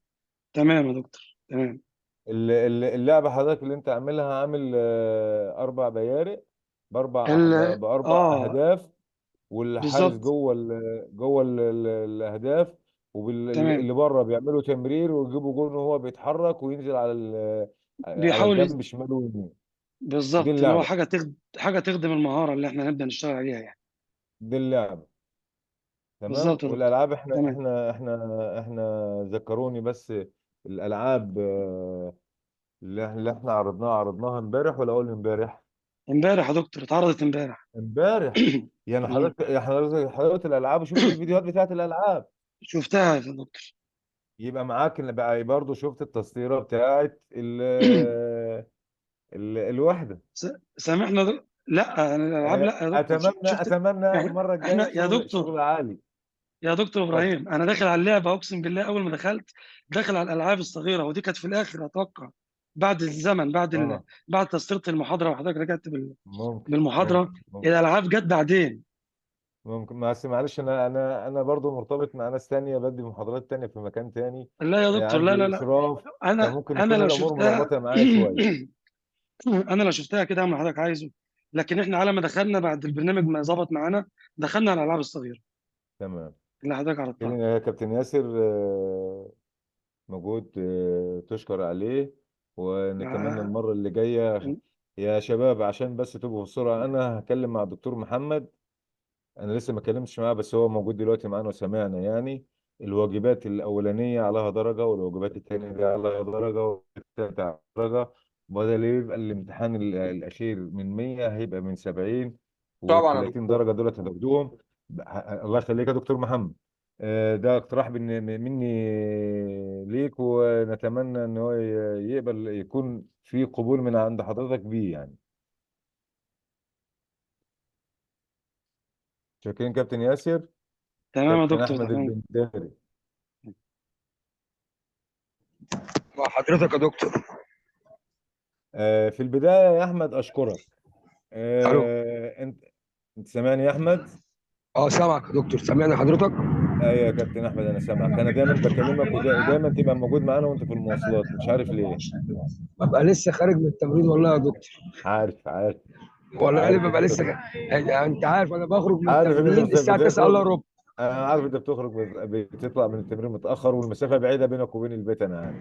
تمام يا دكتور. تمام. اللعبه حضرتك اللي انت عاملها عامل 4 بيارق ال... باربع اه اهداف، والحارس بالظبط. جوه الاهداف، تمام. واللي بره بيعملوا تمرير ويجيبوا جون وهو بيتحرك وينزل على بيحاول الجنب شمال ويمين. دي بالظبط، اللي هو اللعبه. حاجه تخدم المهاره اللي احنا نبدا نشتغل عليها يعني. دي اللعبه. تمام. بالظبط يا دكتور. والالعاب احنا تمام. احنا احنا احنا ذكروني بس. الالعاب اللي احنا عرضناها امبارح ولا اول امبارح؟ امبارح يا دكتور، اتعرضت امبارح. امبارح. يعني مم. حضرتك الالعاب وشفت الفيديوهات بتاعت الالعاب. شفتها يا دكتور. يبقى معاك اللي بقى برضه شفت التسطيره بتاعت الوحده. سامحنا لا انا الالعاب لا يا دكتور، اتمنى شفت. اتمنى احنا المره الجايه احنا يا شغل دكتور، شغل عالي. يا دكتور اتفضل. ابراهيم، انا داخل على اللعبه اقسم بالله، اول ما دخلت داخل على الالعاب الصغيره، ودي كانت في الاخر اتوقع بعد الزمن، اه بعد تسطيره المحاضره، وحضرتك رجعت ممكن بالمحاضره. ممكن ممكن الالعاب جت بعدين. ممكن بس معلش، انا برضو مرتبط مع ناس تانية، بدي محاضرات تانية في مكان تاني. لا يا دكتور، لا لا عندي لا، اشراف. فممكن انا يكون لو الامور شفتها ملخبطه معايا شويه. انا لو شفتها كده اعمل اللي حضرتك عايزه. لكن احنا على ما دخلنا بعد البرنامج ما ظبط معانا، دخلنا على الالعاب الصغيره تمام. اللي حضرتك عرضتها. كابتن ياسر موجود، تشكر عليه. ونتمنى آه، المره اللي جايه يا شباب، عشان بس تبقوا في الصوره، انا هكلم مع الدكتور محمد. انا لسه ما اتكلمتش معاه، بس هو موجود دلوقتي معانا وسمعنا يعني. الواجبات الاولانيه عليها درجه، والواجبات الثانيه دي عليها درجه، والثالثه عليها درجه. بدل يبقى الامتحان الاخير من 100 هيبقى من 70. وال طبعا يا 30 دكتور. درجه دول هتاخدوهم. الله يخليك يا دكتور محمد. ده اقتراح مني ليك، ونتمنى ان هو يقبل، يكون في قبول من عند حضرتك بيه يعني. شاكرين كابتن ياسر. تمام يا كابتن دكتور، احمد تمام. البنداري. مع حضرتك يا دكتور. في البداية يا أحمد أشكرك. الو. أنت سامعني يا أحمد؟ اه سامعك يا دكتور، سامعني حضرتك؟ أيوة يا كابتن أحمد، أنا سامعك. أنا دايما بكلمك، ودايما تبقى موجود معانا وأنت في المواصلات، مش عارف ليه. ببقى لسه خارج من التمرين والله يا دكتور. عارف عارف. والله اللي عارف ببقى أنت لسه يعني انت عارف انا بخرج من عارف إن أنت التمرين الساعه 9 الا بتخرج. ربع. أنا عارف أنت بتخرج، بتطلع من التمرين متأخر، والمسافة بعيدة بينك وبين البيت، أنا عارف.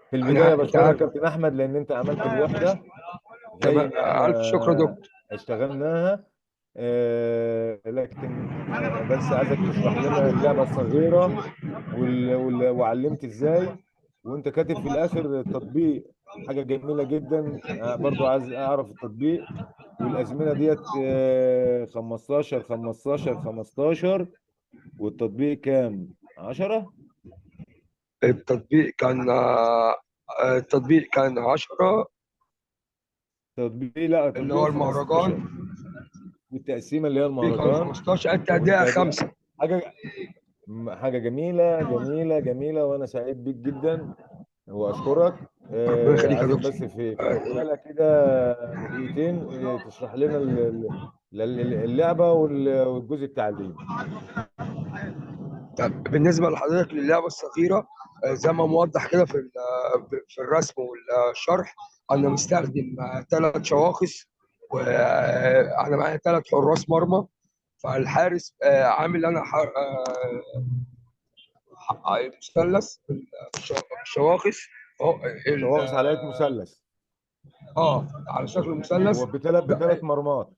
في البداية انت بشكرك عارف. كابتن أحمد، لأن أنت عملت الوحدة زي تبقى الف شكر يا ما دكتور. اشتغلناها. لكن بس عايزك تشرح لنا اللعبة الصغيرة، وعلمت ازاي. وانت كاتب في الاخر التطبيق، حاجة جميلة جدا. برضو عايز اعرف التطبيق. والازمنة ديت 15 15 15. والتطبيق كام؟ 10. التطبيق كان التطبيق كان 10. تطبيق، لا اللي تطبيق هو 15. المهرجان والتقسيمة اللي هي في كان المهرجان. 15 التهدئه والتهدئة. 5. حاجة حاجة جميلة جميلة جميلة، وأنا سعيد بيك جدا وأشكرك. ربنا يخليك يا عايزك دكتور. بس في عجالة كده دقيقتين، تشرح لنا اللعبة والجزء التعليمي. طب بالنسبه لحضرتك للعبه الصغيره، زي ما موضح كده في الرسم والشرح، انا مستخدم 3 شواخص، وانا معايا 3 حراس مرمى. فالحارس عامل انا مثلث الشواخص. أهو، شواخص على هيئة مثلث. على شكل مثلث. هو بثلاث مرمات.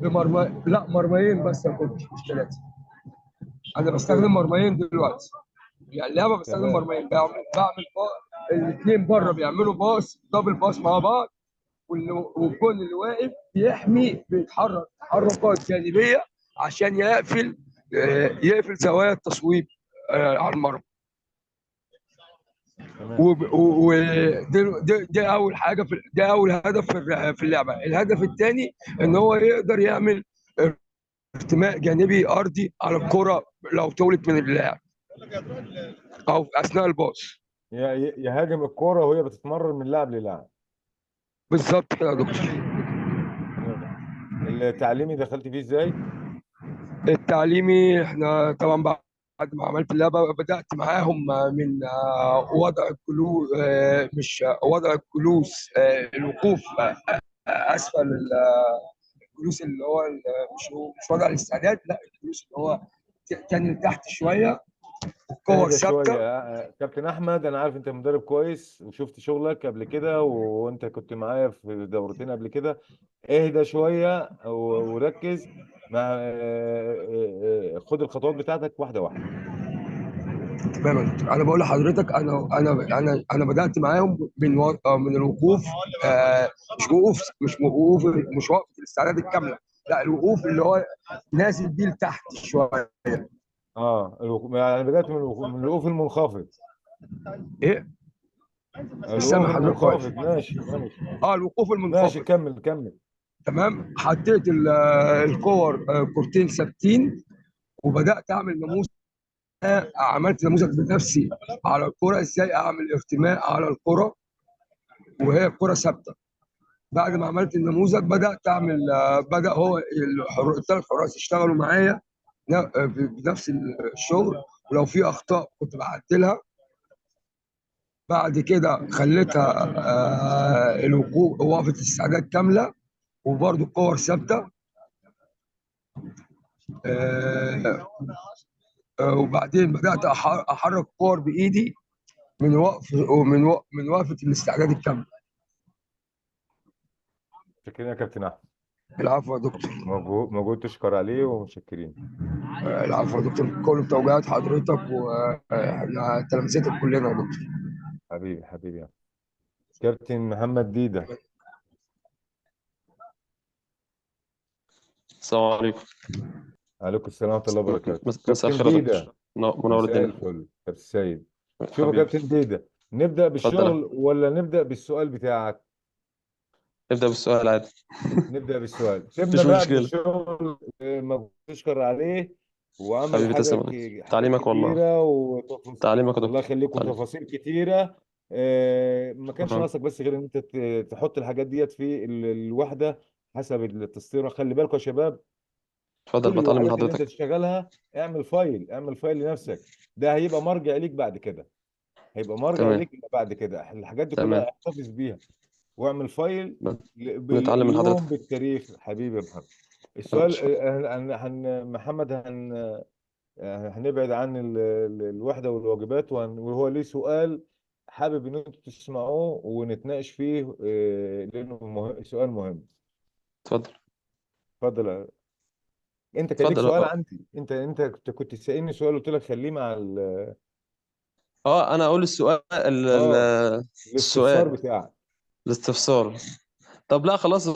بمرمى، لا مرميين بس يا كوتش، مش 3. انا اوكي. بستخدم مرميين دلوقتي. يعني اللعبه بستخدم تمام. مرميين، بعمل الاثنين بره بيعملوا باص دبل باص مع بعض. والجون اللي واقف بيحمي، بيتحرك تحركات جانبيه عشان يقفل زوايا التصويب على المرمى. تمام. ده اول حاجه ده اول هدف في اللعبه. الهدف الثاني ان هو يقدر يعمل ارتماء جانبي ارضي على الكره لو طولت من اللاعب او اثناء الباص. يهاجم الكرة وهي بتتمرر من لاعب للاعب. بالظبط كده يا دكتور. تمام. التعليمي دخلت فيه ازاي؟ التعليمي احنا طبعا بعد ما عملت اللعبه بدات معاهم من وضع الجلوس، مش وضع الجلوس، الوقوف اسفل الجلوس اللي هو مش وضع الاستعداد، لا الجلوس اللي هو كان لتحت شويه، الكور اهدى ثابته. شوية. كابتن أحمد، أنا عارف أنت مدرب كويس، وشفت شغلك قبل كده، وأنت كنت معايا في دورتين قبل كده. اهدى شوية وركز مع خد الخطوات بتاعتك واحدة واحدة. تمام يا دكتور. انا بقول لحضرتك، انا بدات معاهم من الوقوف. مش وقفه الاستعداد الكامله، لا الوقوف اللي هو نازل بيه لتحت شويه. يعني بدأت من الوقوف المنخفض. ايه، مش الوقوف سامع حضرتك كويس. المنخفض، ماشي ماشي. اه، الوقوف ماشي، المنخفض. كمل كمل. تمام. حطيت الكور كورتين ثابتين، وبدات اعمل نموذج. عملت نموذج بنفسي على الكرة، ازاي اعمل ارتماء على الكرة وهي الكرة ثابتة. بعد ما عملت النموذج بدأت اعمل بدأ هو الثلاث حراس يشتغلوا معايا بنفس الشغل، ولو في اخطاء كنت بعدلها. بعد كده خليتها الوقوف وقفة استعداد كاملة، وبرضه الكور ثابتة. آه، وبعدين بدأت احرك الكور بايدي من وقفة الاستعداد الكاملة. شكرا يا كابتن احمد. العفو يا دكتور. مجهود تشكر عليه، ومتشكرين. العفو يا دكتور، كل توجيهات حضرتك واحنا تلامذتك كلنا يا دكتور. حبيبي حبيبي يا كابتن محمد ديدة. السلام عليكم. عليكم السلام ورحمة الله وبركاته. مساء كابتن الخير يا دكتور. ديدة. منور مساء الدنيا. الفل كابتن سيد. شوف يا حبيبي، كابتن ديدة، نبدأ اتفضل. بالشغل ولا نبدأ بالسؤال بتاعك؟ ابدأ بالسؤال عادي. نبدأ بالسؤال. سيبنا مفيش بقى مشكلة. بالشغل، مجهود تشكر عليه، وعامل حبيبي تسلم يا دكتور. حاجات تعليمك والله. كتيرة تعليمك يا الله دكتور. يخليك، تعليم. وتفاصيل كتيرة. ما كانش أها. ناقصك بس غير ان انت تحط الحاجات ديت في الوحدة حسب التسطيرة. خلي بالكوا يا شباب، اتفضل، كل بتعلم من الوحدات اللي انت حضرتك. تشتغلها اعمل فايل، اعمل فايل لنفسك. ده هيبقى مرجع ليك بعد كده، هيبقى مرجع تمام. ليك بعد كده. الحاجات دي كلها تمام. احتفظ بيها، واعمل فايل بنتعلم من باليوم حضرتك. بالتاريخ. حبيبي يا محمد. السؤال، ماشي. محمد، هنبعد عن الوحدة والواجبات، وهو ليه سؤال حابب ان انتوا تسمعوه ونتناقش فيه، لانه سؤال مهم. اتفضل. اتفضل. انت كان ليك اتفضل. سؤال اه. عندي، انت كنت تسالني سؤال، قلت لك خليه مع انا اقول السؤال اه الاستفسار السؤال بتاعك. الاستفسار. طب لا خلاص،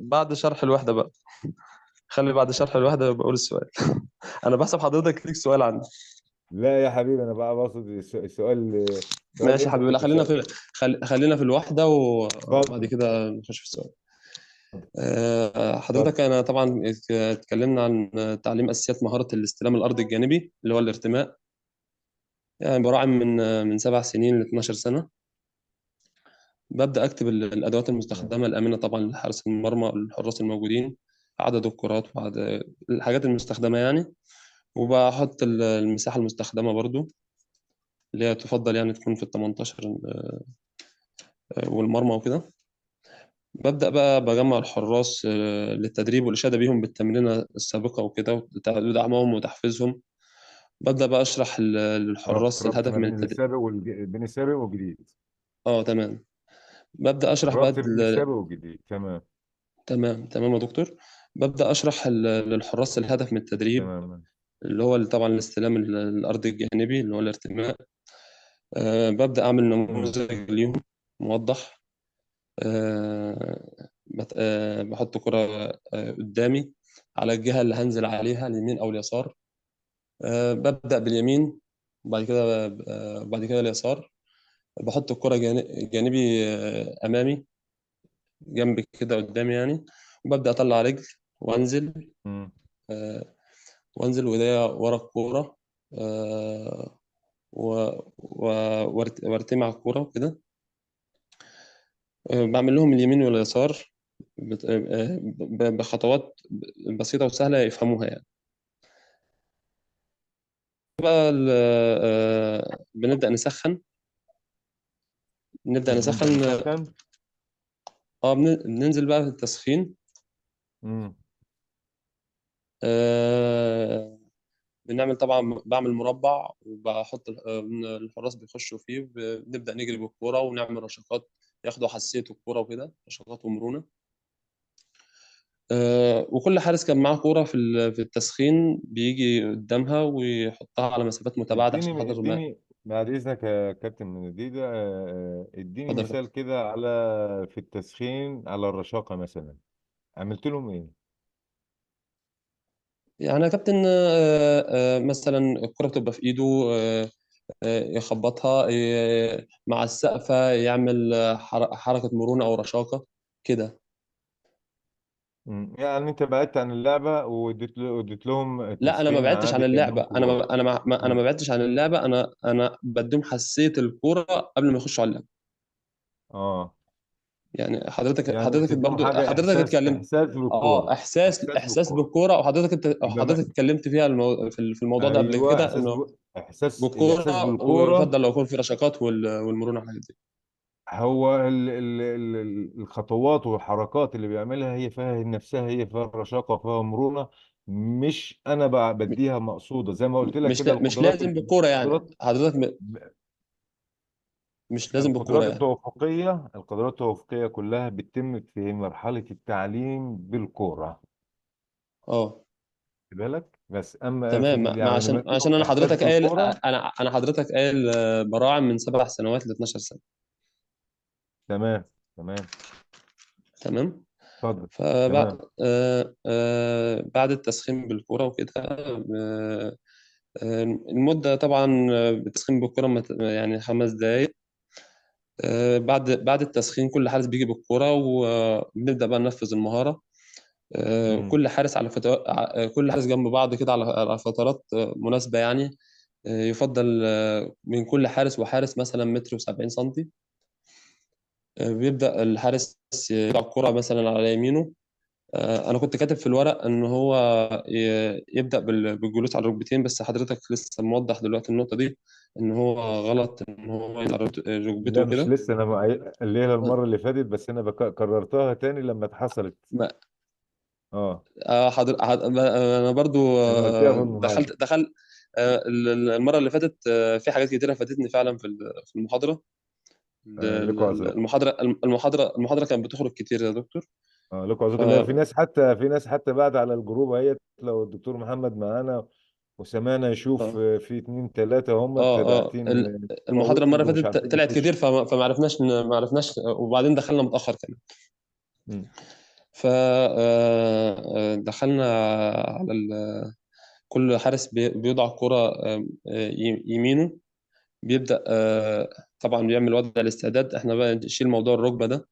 بعد شرح الوحدة بقى. خلي بعد شرح الوحدة بقول السؤال. انا بحسب حضرتك ليك سؤال عندي. لا يا حبيبي، انا بقى بقصد السؤال ماشي يا انت حبيبي، لا كنت خلينا في خلينا في الوحدة وبعد اتفضل كده نخش في السؤال. اتفضل. حضرتك أنا طبعا اتكلمنا عن تعليم أساسيات مهارة الاستلام الأرضي الجانبي اللي هو الارتماء. يعني براعم من 7 سنين ل 12 سنة. ببدأ أكتب الأدوات تمام. المستخدمة الآمنة طبعا لحارس المرمى والحراس الموجودين، عدد الكرات وعدد الحاجات المستخدمة يعني. وبحط المساحة المستخدمة برضو، اللي هي تفضل يعني تكون في ال 18 والمرمى وكده. ببدأ بقى بجمع الحراس للتدريب والإشادة بيهم بالتمرينة السابقة وكده، ودعمهم وتحفيزهم. ببدأ بقى أشرح للحراس ربط الهدف ما من بين التدريب. السابق بين السابق والجديد. تمام. ببدأ أشرح بقى ربط بين السابق والجديد، تمام. تمام تمام يا دكتور. ببدأ أشرح للحراس الهدف من التدريب، تمام. اللي هو طبعا الاستلام الأرضي الجانبي اللي هو الارتماء. ببدأ أعمل مم. نموذج ليهم موضح. بحط كرة قدامي على الجهة اللي هنزل عليها، اليمين أو اليسار. ببدأ باليمين، وبعد كده اليسار. بحط الكرة جانبي أمامي، جنبي كده قدامي يعني. وببدأ أطلع رجل وأنزل. مم. آه، وأنزل وإيديا ورا الكورة. وارتمي على الكورة كده. بعمل لهم اليمين واليسار بخطوات بسيطة وسهلة يفهموها يعني. بقى بنبدأ نسخن. نبدأ نبدأ نسخن. نسخن. بننزل بقى في التسخين. مم. بنعمل طبعا، بعمل مربع وبحط الحراس بيخشوا فيه. بنبدأ نجري بالكورة ونعمل رشاقات، ياخدوا حساسية الكورة وكده، رشاقات ومرونة. وكل حارس كان معاه كورة في التسخين بيجي قدامها ويحطها على مسافات متباعدة عشان خاطر ما. اديني بعد اذنك يا كابتن من ديدة، اديني اتفضل يا فندم. مثال كده على في التسخين على الرشاقة مثلا، عملت لهم ايه؟ يعني يا كابتن مثلا الكرة بتبقى في ايده، يخبطها مع السقفة، يعمل حركة مرونة او رشاقة كده. يعني انت بعدت عن اللعبه واديت لهم لا انا ما تسخين بعدتش عن عادي كانهم اللعبة، كبار. انا ما مم. بعدتش عن اللعبة، انا بديهم حساسية الكرة قبل ما يخشوا على اللعبة. اه، يعني يعني حضرتك بتديهم برضو حاجه، حضرتك اتكلمت. احساس اه، بالكوره. احساس احساس بالكوره. بالكوره، وحضرتك يبقى حضرتك اتكلمت فيها في الموضوع ده قبل ايوه، كده، انه الاحساس بالكوره، بالكوره. ويفضل لو يكون في رشاقات والمرونه والحاجات دي. هو الخطوات والحركات اللي بيعملها هي فيها نفسها، هي فيها رشاقه، فيها مرونه. مش انا بديها مقصوده زي ما قلت لك كده. مش لازم بالكوره يعني القدرات حضرتك مش لازم بالكوره القدرات يعني. التوافقيه القدرات التوافقيه كلها بتتم في مرحله التعليم بالكوره. اه خد بالك بس، اما في تمام. ما يعني لما عشان اديهم انا احساس حضرتك قايل، بالكوره. انا حضرتك قايل براعم من 7 سنوات ل 12 سنه. تمام، تمام. تمام. اتفضل. فبعد تمام. بعد التسخين بالكوره وكده، المده طبعا بالتسخين بالكوره يعني 5 دقائق. بعد التسخين كل حارس بيجي بالكرة، وبنبدأ بقى ننفذ المهارة. مم. كل حارس على فترات، كل حارس جنب بعض كده على فترات مناسبة يعني. يفضل من كل حارس وحارس مثلا متر وسبعين سنتي. بيبدأ الحارس يضع الكرة مثلا على يمينه. أنا كنت كاتب في الورق إن هو يبدأ بالجلوس على الركبتين، بس حضرتك لسه موضح دلوقتي النقطة دي، إن هو غلط إن هو يضع ركبته لا، مش كده. لسه، انا الليله المره اللي فاتت، بس انا كررتها تاني لما اتحصلت. اه، انا برضو انا قلتها في المحاضره. دخل المره اللي فاتت، في حاجات كتيره فاتتني فعلا في المحاضره. لكم عذر. المحاضره كانت بتخرج كتير يا دكتور. لكم ف عذر. لا، في ناس حتى بعد على الجروب اهيت، لو الدكتور محمد معانا وسمعنا يشوف اه في اتنين تلاته هم اه باعتين المحاضره المره وورد اللي ومش فاتت عارفين طلعت كتير، يخش. فما عرفناش ما عرفناش، وبعدين دخلنا متاخر كمان. مم. دخلنا على كل حارس بيضع الكرة يمينه. بيبدأ طبعا بيعمل وضع الاستعداد. احنا بقى نشيل موضوع الركبة ده.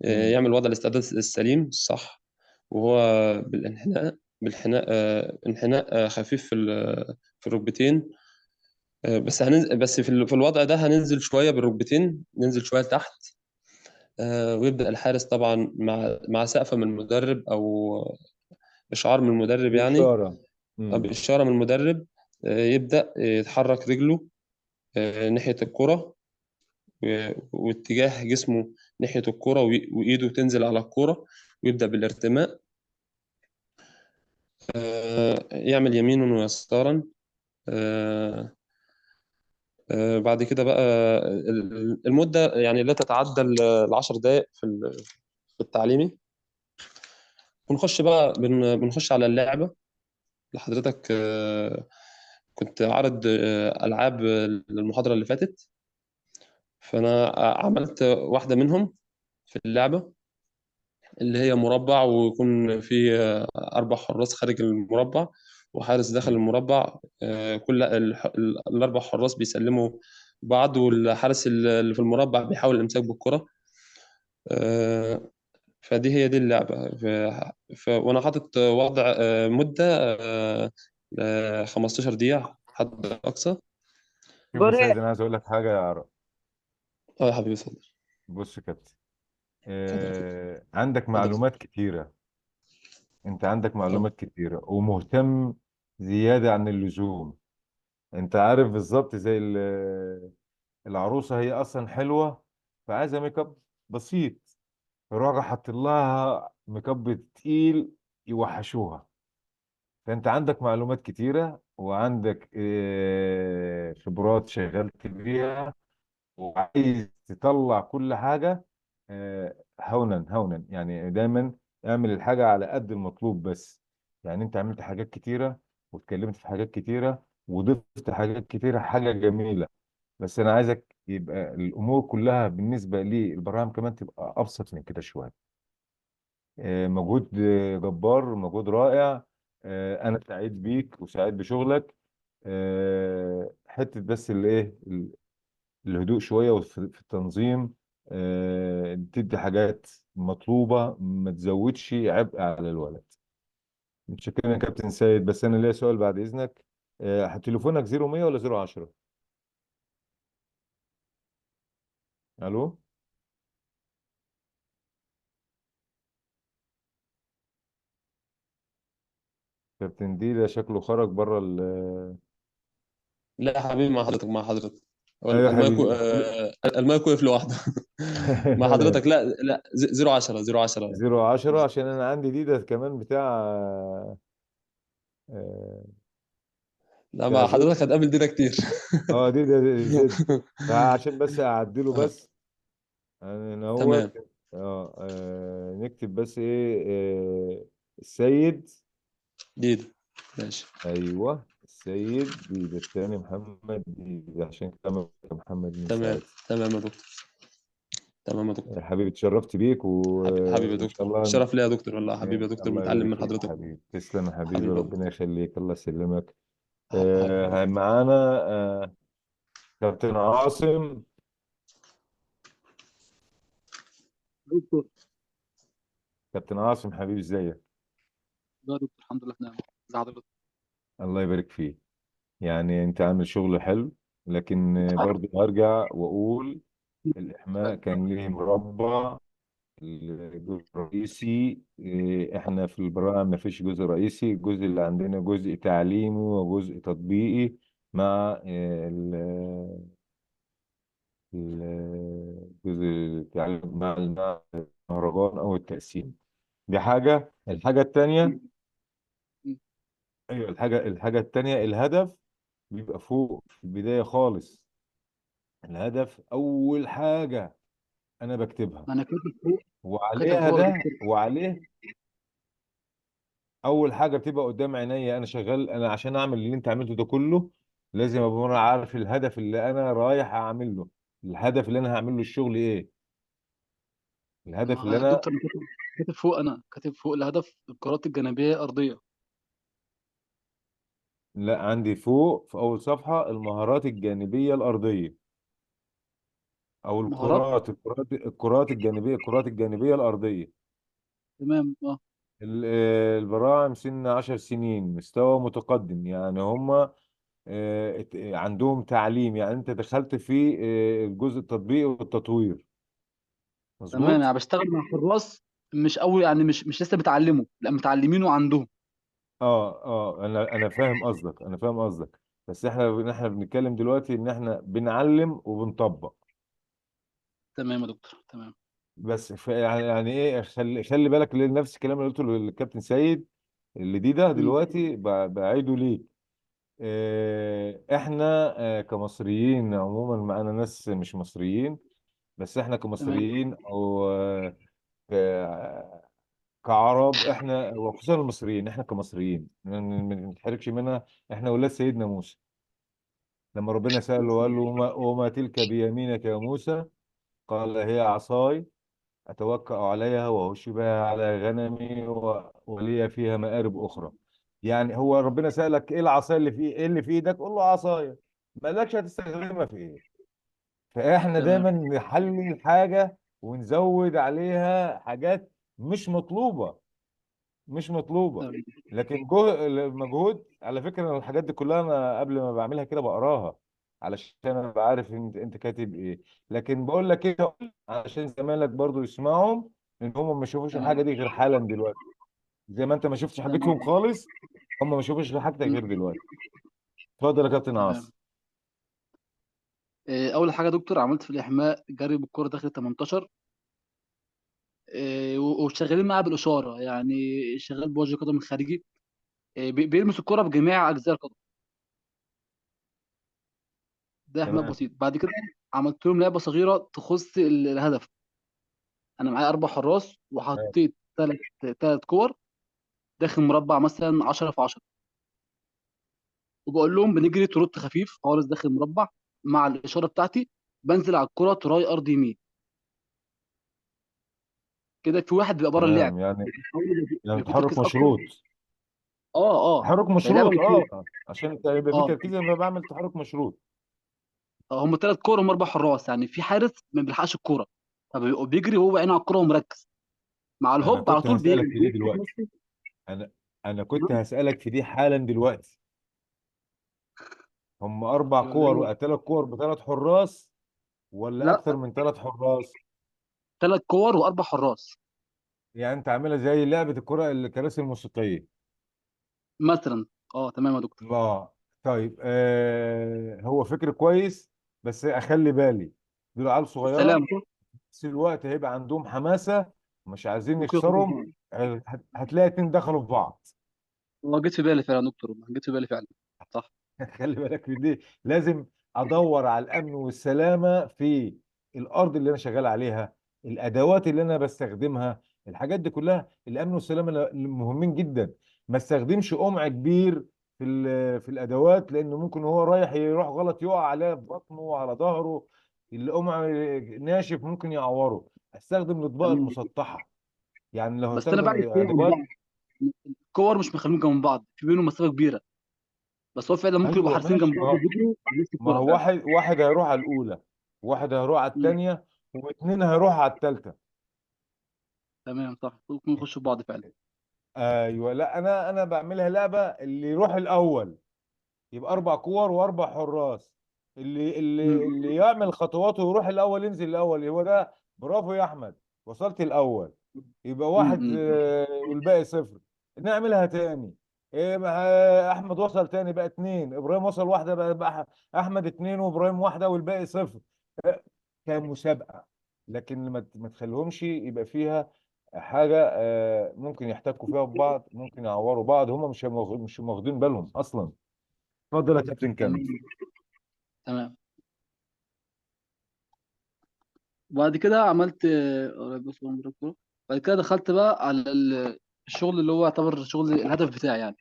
مم. يعمل وضع الاستعداد السليم الصح، وهو بالانحناء، انحناء خفيف في الركبتين. بس بس في الوضع ده هننزل شوية بالركبتين، ننزل شوية تحت. ويبدأ الحارس طبعا مع سقفة من المدرب أو إشعار من المدرب يعني، بإشارة. أو مم. بإشارة من المدرب. يبدأ يتحرك رجله ناحية الكرة، واتجاه جسمه ناحية الكرة، وإيده تنزل على الكرة، ويبدأ بالارتماء. يعمل يمينا ويسارا. آه، بعد كده بقى المدة يعني لا تتعدى ال10 دقائق في التعليمي. ونخش بقى بنخش على اللعبة اللي حضرتك كنت عارض ألعاب المحاضرة اللي فاتت. فأنا عملت واحدة منهم في اللعبة، اللي هي مربع، ويكون فيه 4 حراس خارج المربع وحارس داخل مم. المربع. كل ال4 حراس بيسلموا بعض، والحارس اللي في المربع بيحاول الإمساك بالكرة. آه، فدي هي دي اللعبة. وأنا حاطط وضع مدة 15 دقيقة حد أقصى. شوف يا سيد، انا عايز اقول لك حاجه يا عرب. اه يا حبيبي اتفضل. بص يا كابتن، اتفضل يا كابتن. عندك اتفضل يا كابتن. معلومات كتيره. انت عندك اه معلومات كتيره ومهتم زياده عن اللزوم. انت عارف بالظبط زي العروسه، هي اصلا حلوه، فعايزه ميك اب بسيط، فراح حط لها ميك اب تقيل يوحشوها. فانت عندك معلومات كتيره، وعندك خبرات شغلت بيها، وعايز تطلع كل حاجه هونا هونا. يعني دايما اعمل الحاجه على قد المطلوب بس. يعني انت عملت حاجات كتيره، واتكلمت في حاجات كتيره، وضفت حاجات كتيره، حاجه جميله. بس انا عايزك يبقى الامور كلها بالنسبه للبراهين كمان تبقى ابسط من كده شويه. مجهود جبار، مجهود رائع. انا سعيد بيك وسعيد بشغلك. حته بس الايه الهدوء شويه في التنظيم. تدي حاجات مطلوبه، ما تزودش عبء على الولد. متشكرين يا كابتن سيد، بس انا ليا سؤال بعد اذنك. تليفونك 0100 ولا 010؟ الو. كابتن دي ده شكله خرج بره لا يا حبيبي، مع حضرتك مع حضرتك. هو ايوه يا المايك حبيبي. المايك وقف لوحده. مع حضرتك. لا لا، 010 010. 010 عشان انا عندي دي ده كمان آه، لا، بتاع مع زد. حضرتك هتقابل دينا كتير. اه دي ده زد. فعشان بس اعدله آه، بس انا تمام. اهوت. نكتب بس ايه. السيد. ديدا. ماشي. ايوه السيد دي ده التاني محمد دي ده، عشان كده محمد بن تمام. سعد. تمام يا دكتور. تمام يا دكتور. حبيبي اتشرفت بيك حبيبي يا وان شاء دكتور، الله. الشرف ليا يا دكتور والله. حبيبي يا دكتور، الله بنتعلم يبارك من فيك يا حضرتك. حبيبي، تسلم يا حبيبي، حبيبي يا ربنا دكتور. يخليك، الله يسلمك. حبيبي يا دكتور. معانا كابتن عاصم. دكتور. كابتن عاصم حبيبي ازيك؟ لا دكتور، الحمد لله في نعمة. ازي حضرتك؟ الله يبارك فيك. يعني انت عامل شغل حلو، لكن برضه هرجع واقول الاحماء كان ليه مربع. الجزء الرئيسي احنا في البراعم ما فيش جزء رئيسي، الجزء اللي عندنا جزء تعليمي وجزء تطبيقي مع الجزء التعليمي مع المهرجان او التقسيم. دي حاجة. الحاجة التانية، ايوه الحاجة التانية، الهدف بيبقى فوق في البداية خالص. الهدف اول حاجة انا بكتبها، انا كاتب فوق. كاتب وعليها فوق يا ده دكتور. وعليه اول حاجه بتبقى قدام عينيا. انا شغال، انا عشان اعمل اللي انت عملته ده كله لازم ابقى انا عارف الهدف اللي انا رايح اعمل له، الهدف اللي انا هعمل له الشغل ايه، الهدف اللي ما يا انا. دكتور، انا كاتب فوق الهدف الكرات الجانبية أرضية. لا، عندي فوق في اول صفحه المهارات الجانبيه الارضيه، او مهارات. الكرات الجانبيه، الكرات الجانبيه الارضيه. تمام اه. البراعم سن 10 سنين، مستوى متقدم، يعني هم عندهم تعليم، يعني انت دخلت في الجزء التطبيقي والتطوير. تمام، مظبوط. يعني بشتغل مع حراس. مش اول، يعني مش لسه بتعلموا، لا متعلمين وعندهم. انا فاهم قصدك، انا فاهم قصدك. بس احنا بنتكلم دلوقتي ان احنا بنعلم وبنطبق. تمام يا دكتور، تمام. بس يعني ايه، خلي بالك لنفس الكلام اللي قلته للكابتن سيد، اللي دي ده مم. دلوقتي بعيده ليك. احنا كمصريين عموما، معانا ناس مش مصريين، بس احنا تمام. كمصريين او كعرب، احنا وخصوصا المصريين، احنا كمصريين ما نتحركش منها. احنا ولاد سيدنا موسى، لما ربنا سأله وقال له وما تلك بيمينك يا موسى، قال هي عصاي أتوكأ عليها وأهش بها على غنمي ولي فيها مآرب أخرى. يعني هو ربنا سألك إيه العصاية اللي في إيه اللي في إيدك؟ قول له عصاية، مالكش هتستخدمها في إيه. فإحنا تمام. دايما نحلل الحاجة ونزود عليها حاجات مش مطلوبة، مش مطلوبة. تمام. لكن مجهود. على فكرة أنا الحاجات دي كلها أنا قبل ما بعملها كده بقراها، علشان أنا أبقى عارف أنت كاتب إيه. لكن بقول لك إيه، علشان زمايلك برضو يسمعهم، إن هم ما يشوفوش تمام. الحاجة دي غير حالا دلوقتي، زي ما أنت ما شفتش حاجتهم تمام. خالص، هم ما شافوش حاجتك مم. غير دلوقتي. اتفضل يا كابتن تمام. عاصم. اول حاجه يا دكتور، عملت في الاحماء جري بالكره داخل 18. وشغالين معاه بالاشاره، يعني شغال بوجه قدم الخارجي. بيلمس الكره بجميع اجزاء القدم. ده احماء تمام. بسيط. بعد كده عملت لهم لعبه صغيره تخص الهدف. انا معايا 4 حراس، تمام. وحطيت ثلاث كور داخل مربع مثلا 10 في 10. وبقول لهم بنجري تروت خفيف خالص داخل المربع، مع الاشاره بتاعتي بنزل على الكره تراي ارض يمين. كده في واحد بيبقى بره اللعب. تمام. يعني بيكون تحرك تركيز اكتر. مشروط. اه تحرك هي لعبه مشروط، مشهوره. عشان انت يبقى في اه تركيز لما بعمل تحرك مشروط. هم 3 كور هم 4 حراس، يعني في حارس ما بيلحقش الكوره، فبيبقى بيجري وهو عينه على الكوره ومركز، مع انا الهوب على كنت طول هسألك في دي بيثبت دلوقتي. نفسه. انا انا كنت هسألك في دي حالا دلوقتي. هم اربع اللي كور هو و3 كور بثلاث حراس، ولا لا، اكثر من 3 حراس؟ 3 كور و4 حراس يعني انت عاملها زي لعبة الكرة الكراسي الموسيقية. مثلا. اه تمام يا دكتور. اه. طيب، هو فكر كويس، بس اخلي بالي دول عيال صغيرة، السلام في نفس الوقت هيبقى عندهم حماسة، مش عايزين ممكن يخرج نخسرهم. بره. هتلاقي 2 دخلوا في بعض. هو جيت في بالي فعلا يا دكتور، جيت في بالي فعلا. صح. خلي بالك من دي. لازم ادور على الامن والسلامه في الارض اللي انا شغال عليها، الادوات اللي انا بستخدمها، الحاجات دي كلها. الامن والسلامه مهمين جدا. ما استخدمش قمع كبير في الادوات، لانه ممكن هو رايح يروح غلط يقع عليه في بطنه وعلى ظهره. القمع ناشف ممكن يعوره. استخدم الاطباق تمام. المسطحه. يعني لو بس انا هستخدم بعد كده عن ادوات. بعض، الكور مش مخلين جنب بعض، في بينهم مسافه كبيره، بس هو فعلا ممكن يبقوا ايوه حارسين جنب ماشي. بعض وبيجروا على نفس ما الكوره هو فعلا. واحد هيروح على الاولى، واحد هيروح على مم. الثانيه، واثنين هيروح على الثالثه. تمام صح، ممكن يخشوا في بعض فعلا. ايوه. لا، انا بعملها لعبه اللي يروح الاول يبقى 4 كور و4 حراس. اللي مم. اللي يعمل خطواته ويروح الاول ينزل الاول، هو ده. برافو يا احمد، وصلت الاول. يبقى واحد، مم. والباقي صفر. نعملها تاني. إيه احمد وصل تاني بقى 2، ابراهيم وصل واحده بقى احمد 2 وابراهيم واحده والباقي صفر. كمسابقه. لكن ما تخليهمش يبقى فيها حاجه ممكن يحتكوا فيها ببعض، ممكن يعوروا بعض، هم مش واخدين بالهم اصلا. اتفضل يا كابتن كمل. تمام. تمام. وبعد كده عملت بس بعد كده دخلت بقى على الشغل اللي هو يعتبر شغل الهدف بتاعي يعني،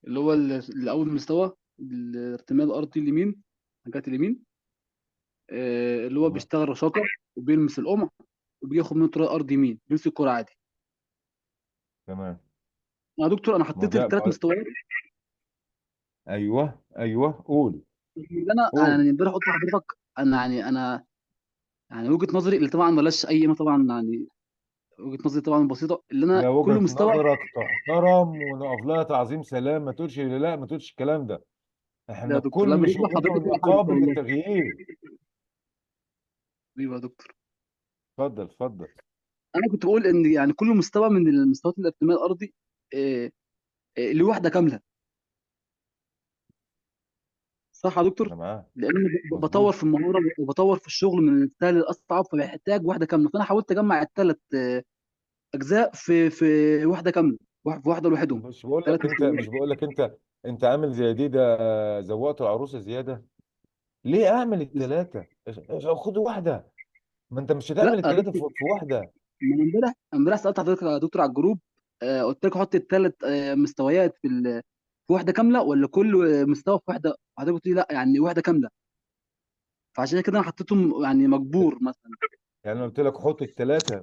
اللي هو الأول مستوى الارتمال الأرضي اليمين، حاجات اليمين، اللي هو تمام. بيشتغل رشاقة وبيلمس القمع وبياخد منه طريق أرض يمين بيمسك الكورة عادي. تمام. يا دكتور أنا ما حطيت ده الثلاث مستويات ايوه، ايوه، قول. اللي أنا قول. يعني امبارح قلت لحضرتك. أنا يعني وجهة نظري اللي طبعا ملهاش أي قيمة طبعا، يعني وجهة نظري طبعا بسيطة، اللي أنا لا، كل وجهة مستوى. نظرك تحترم ونقف لها تعظيم سلام. ما تقولش لا، ما تقولش الكلام ده. لا احنا يا دكتور، لا كل بجيب شغلنا لحضرتك أي حاجة إن شاء قابل الله. للتغيير. حبيبي يا دكتور. اتفضل، اتفضل. انا كنت بقول ان يعني كل مستوى من المستويات الارتمال الارضي له وحده كامله. صح يا دكتور؟ انا معاه. لان بطور مظبوط. في المهاره وبطور في الشغل من السهل للاصعب، فبيحتاج وحده كامله، فانا حاولت اجمع الثلاث اجزاء في وحده كامله، في واحده لوحدهم. مش بقول ثلاث لك انت مستويات مش بقول لك انت عامل زي دي ده، زوقت العروسه زياده. ليه اعمل الثلاثه؟ خد واحده. ما انت مش لا هتعمل يا الثلاثه دكتور، في واحده. من امبارح سالت حضرتك يا دكتور على الجروب، قلت لك حط الثلاث مستويات في واحده كامله، ولا كل مستوى في واحده؟ حضرتك قلت لي لا، يعني واحده كامله، فعشان كده انا حطيتهم يعني مجبور مثلا. يعني انا قلت لك حط الثلاث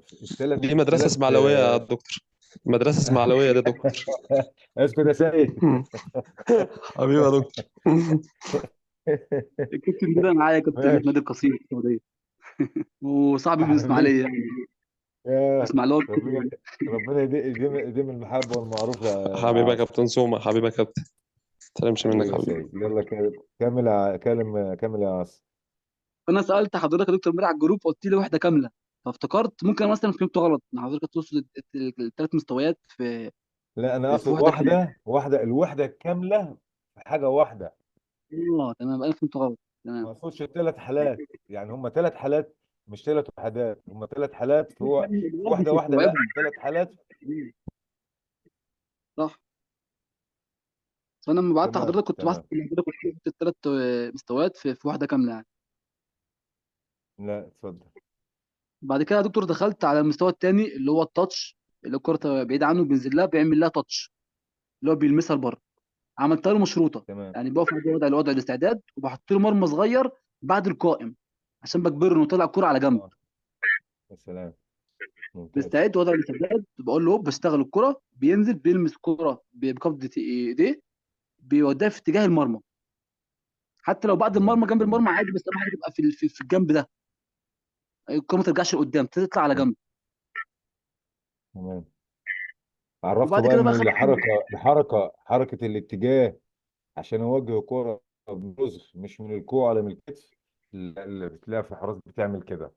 دي مدرسة الثلاث. إسماعيلوية يا دكتور، مدرسة إسماعيلوية دي يا دكتور. اسكت يا سيد. حبيبي يا دكتور. الكابتن ده معايا كابتن في نادي ماشي. القصيم في السعوديه، وصاحبي من حبيبي. الاسماعيليه يعني، يا اسماعيلاوي كتير ربنا يعني. ربنا يديم المحبة والمعروف يا حبيبي يا عاصم. كابتن سومة، حبيبي يا كابتن، تسلمش منك حبيبي يا حبيبي. سيد، يلا كمل كمل يا عاصم. فانا سالت حضرتك يا دكتور امبارح على الجروب، قلت لي واحده كامله، فافتكرت ممكن مثلا فهمت غلط ان حضرتك تقصد الثلاث مستويات لا، انا في اقصد واحده كامله. واحدة الوحدة الكاملة في حاجة واحدة. اه تمام، انا فهمت غلط. ما تمام. اقصدش 3 حالات. يعني هم 3 حالات، مش 3 وحدات. هم 3 حالات في الارض واحدة مش واحدة. لا، مستوعبهم. 3 حالات. صح. فانا لما بعت تمام، حضرتك كنت بحثت تمام. حضرتك كنت بحط الثلاث مستويات في واحده كامله يعني. لا، اتفضل. بعد كده يا دكتور دخلت على المستوى الثاني اللي هو التاتش، اللي الكره بعيد عنه بينزل لها بيعمل لها تاتش، اللي هو بيلمسها لبره. عملتها له مشروطه، تمام. يعني بقف عند وضع الاستعداد، وبحط له مرمى صغير بعد القائم، عشان بجبره انه يطلع الكرة على جنب. اه، يا سلام. ممتاز. بستعد وضع الاستعداد، بقول له هوب، بشتغل الكرة، بينزل بيلمس الكرة بقبضة ايديه، بيوديها في اتجاه المرمى. حتى لو بعد تمام المرمى جنب تمام المرمى عادي، بس اهم حاجه تبقى في الجنب ده، الكرة ما ترجعش لقدام، تطلع على جنب. تمام. عرفته وبعد بقى كده ان بقى خدت. حركه الاتجاه عشان اوجه الكوره برزغ، مش من الكوع ولا من الكتف. اللي بتلاقي في حراس بتعمل كده،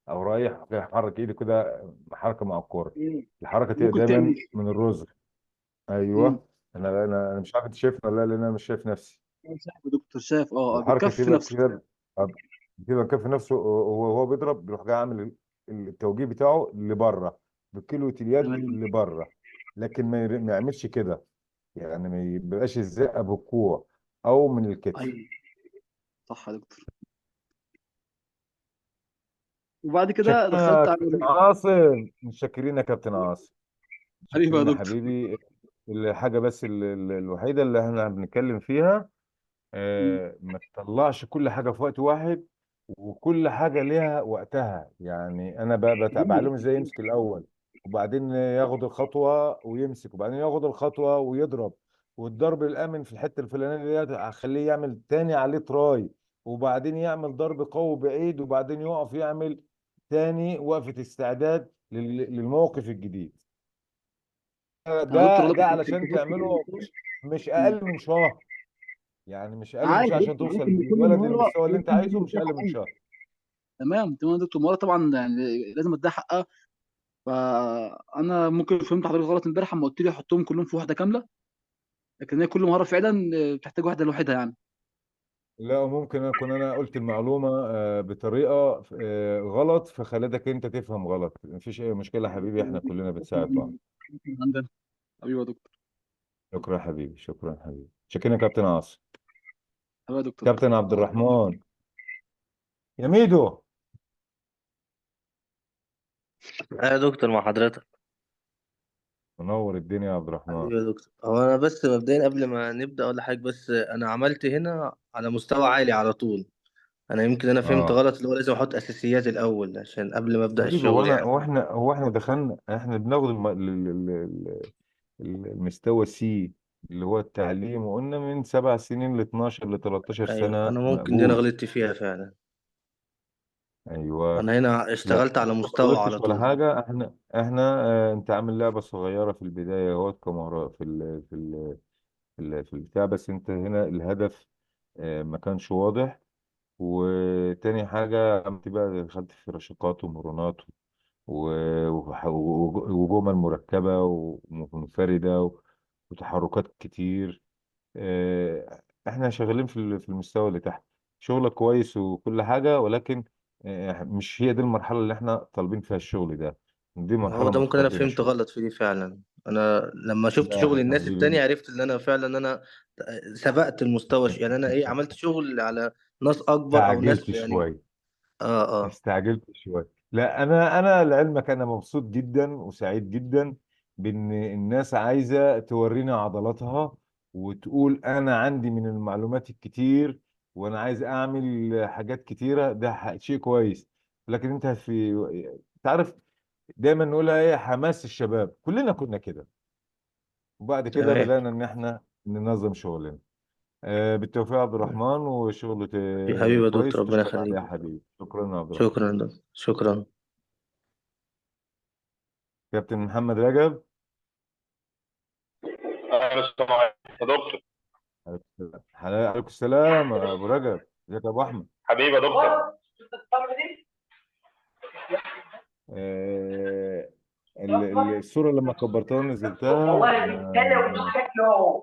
او رايح حرك ايده كده، حركه مع الكوره. مم. الحركه تبقى ممكن دايما تعمل. من الرزغ. مم. ايوه. انا مش عارف انت شايفني ولا لا، لان انا مش شايف نفسي. شايف يا دكتور، شايف، الحركه بتكفي تبقى نفسك. كده، بتبقى كف نفسه، وهو بيضرب بيروح جاي عامل التوجيه بتاعه لبره، بكلوة اليد تمام. لبره. لكن ما يعملش كده، يعني ما يبقاش الزقه بالكوع او من الكتف. ايوه، صح يا دكتور. وبعد كده شكرا يا دخلت على كابتن عاصم، متشكرين يا كابتن عاصم، حبيبي يا متشكرين يا دكتور. حبيبي. الحاجه بس الوحيده اللي احنا بنتكلم فيها، مم. ما تطلعش كل حاجة في وقت واحد، وكل حاجة ليها وقتها. يعني أنا بعلمه إزاي يمسك الأول، وبعدين ياخد الخطوة ويمسك، وبعدين ياخد الخطوة ويضرب. والضرب الآمن في الحتة الفلانية ديت هخليه يعمل تاني عليه تراي، وبعدين يعمل ضرب قوي بعيد، وبعدين يقف يعمل تاني وقفة استعداد للموقف الجديد. يا دكتور ده والله ده كنت علشان بحط كده تعمله الموضوع. مش مم. أقل من شهر. يعني مش اقل من عارف شهر يا عشان دكتور، توصل ممكن كل للولد مره المستوى اللي انت ممكن عايزه، يجي مش فيها اقل من حقها. شهر. تمام يا دكتور، مره طبعا يعني لازم اديها حقها. فانا ممكن فهمت حضرتك غلط امبارح لما قلت لي احطهم كلهم في واحده كامله، لكن هي كل مهاره فعلا بتحتاج واحده لوحدها يعني. لا، ممكن اكون انا قلت المعلومه بطريقه غلط، فخلتك انت تفهم غلط. مفيش اي مشكله يا حبيبي، احنا كلنا بنساعد بعض. عندنا. حبيبي يا دكتور. شكرا يا حبيبي، شكرا يا حبيبي، شكرا يا كابتن عاصم. حبيبي يا دكتور. كابتن عبد الرحمن، يا ميدو. يا دكتور مع حضرتك. منور الدنيا يا عبد الرحمن. حبيبي يا دكتور، هو انا بس مبدئيا قبل ما نبدا اقول حاجه، بس انا عملت هنا على مستوى عالي على طول. انا فهمت اه غلط، اللي هو لازم احط اساسيات الاول عشان قبل ما ابدا حبيبي، هو الشغل انا يعني. هو احنا هو احنا دخلنا، احنا بناخد المستوى سي، اللي هو التعليم، وقلنا من 7 سنين ل 12 ل 13 ايوه، سنة انا ممكن دي انا مقبول. غلطت فيها فعلا. ايوه. انا هنا لا اشتغلت على انت ما مستوى على غلطتش ولا طول. حاجة. احنا انت عامل لعبة صغيرة في البداية اهو، كمهارات في البتاع، بس انت هنا الهدف ما كانش واضح. وتاني حاجة عملت بقى، دخلت في رشاقات ومرونات وجمل مركبة ومنفردة وتحركات كتير. احنا شغالين في المستوى اللي تحت. شغلك كويس وكل حاجة، ولكن مش هي دي المرحلة اللي احنا طالبين فيها الشغل ده. دي هو مرحلة ده ممكن انا متقدمة فهمت شوية. غلط في دي فعلا. انا لما شفت لا يا شغل الناس حبيبي، التانية عرفت ان انا فعلا سبقت المستوى، يعني انا عملت شغل على ناس اكبر او ناس استعجلت يعني. شوية. اه. استعجلت شوية. لا، انا لعلمك انا مبسوط جدا وسعيد جدا بان الناس عايزة تورينا عضلاتها، وتقول انا عندي من المعلومات الكتير، وانا عايز اعمل حاجات كتيرة. ده شيء كويس. لكن انت تعرف، دايما نقولها ايه، حماس الشباب، كلنا كنا كده. وبعد كده تمام. بدأنا ان احنا ننظم شغلنا. بالتوفيق يا عبد الرحمن، وشغل حبيبي يا دكتور، كويس ربنا تشكر عليه يخليك. يا حبيبي. شكرا يا عبد الرحمن. شكرا يا دكتور، شكرا. كابتن محمد رجب. اهلا وسهلا يا دكتور. عليكم السلام، عليكم السلام يا ابو رجب، ازيك يا ابو احمد. حبيبي يا دكتور. آه، الصوره لما كبرتها ونزلتها،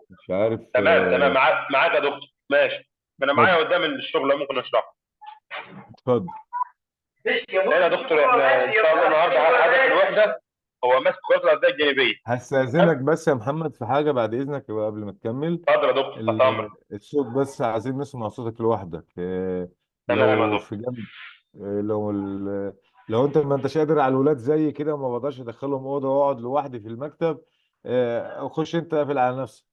مش عارف. تمام معاك يا دكتور، ماشي. انا اتفضل معايا قدام الشغل ممكن اشرحه. اتفضل. لا يا دكتور، احنا ان شاء الله النهارده هدف الوحده هو مسك كرة الأرضية الجانبية. هستأذنك بس يا محمد في حاجه بعد اذنك قبل ما تكمل. اتفضل يا دكتور، تحت أمرك. الصوت بس عايزين نسمع صوتك لوحدك. تمام يا لو دكتور. في جنب، لو انت ما انتش قادر على الولاد زي كده وما بقدرش ادخلهم اوضه واقعد لوحدي في المكتب، خش انت قافل على نفسك.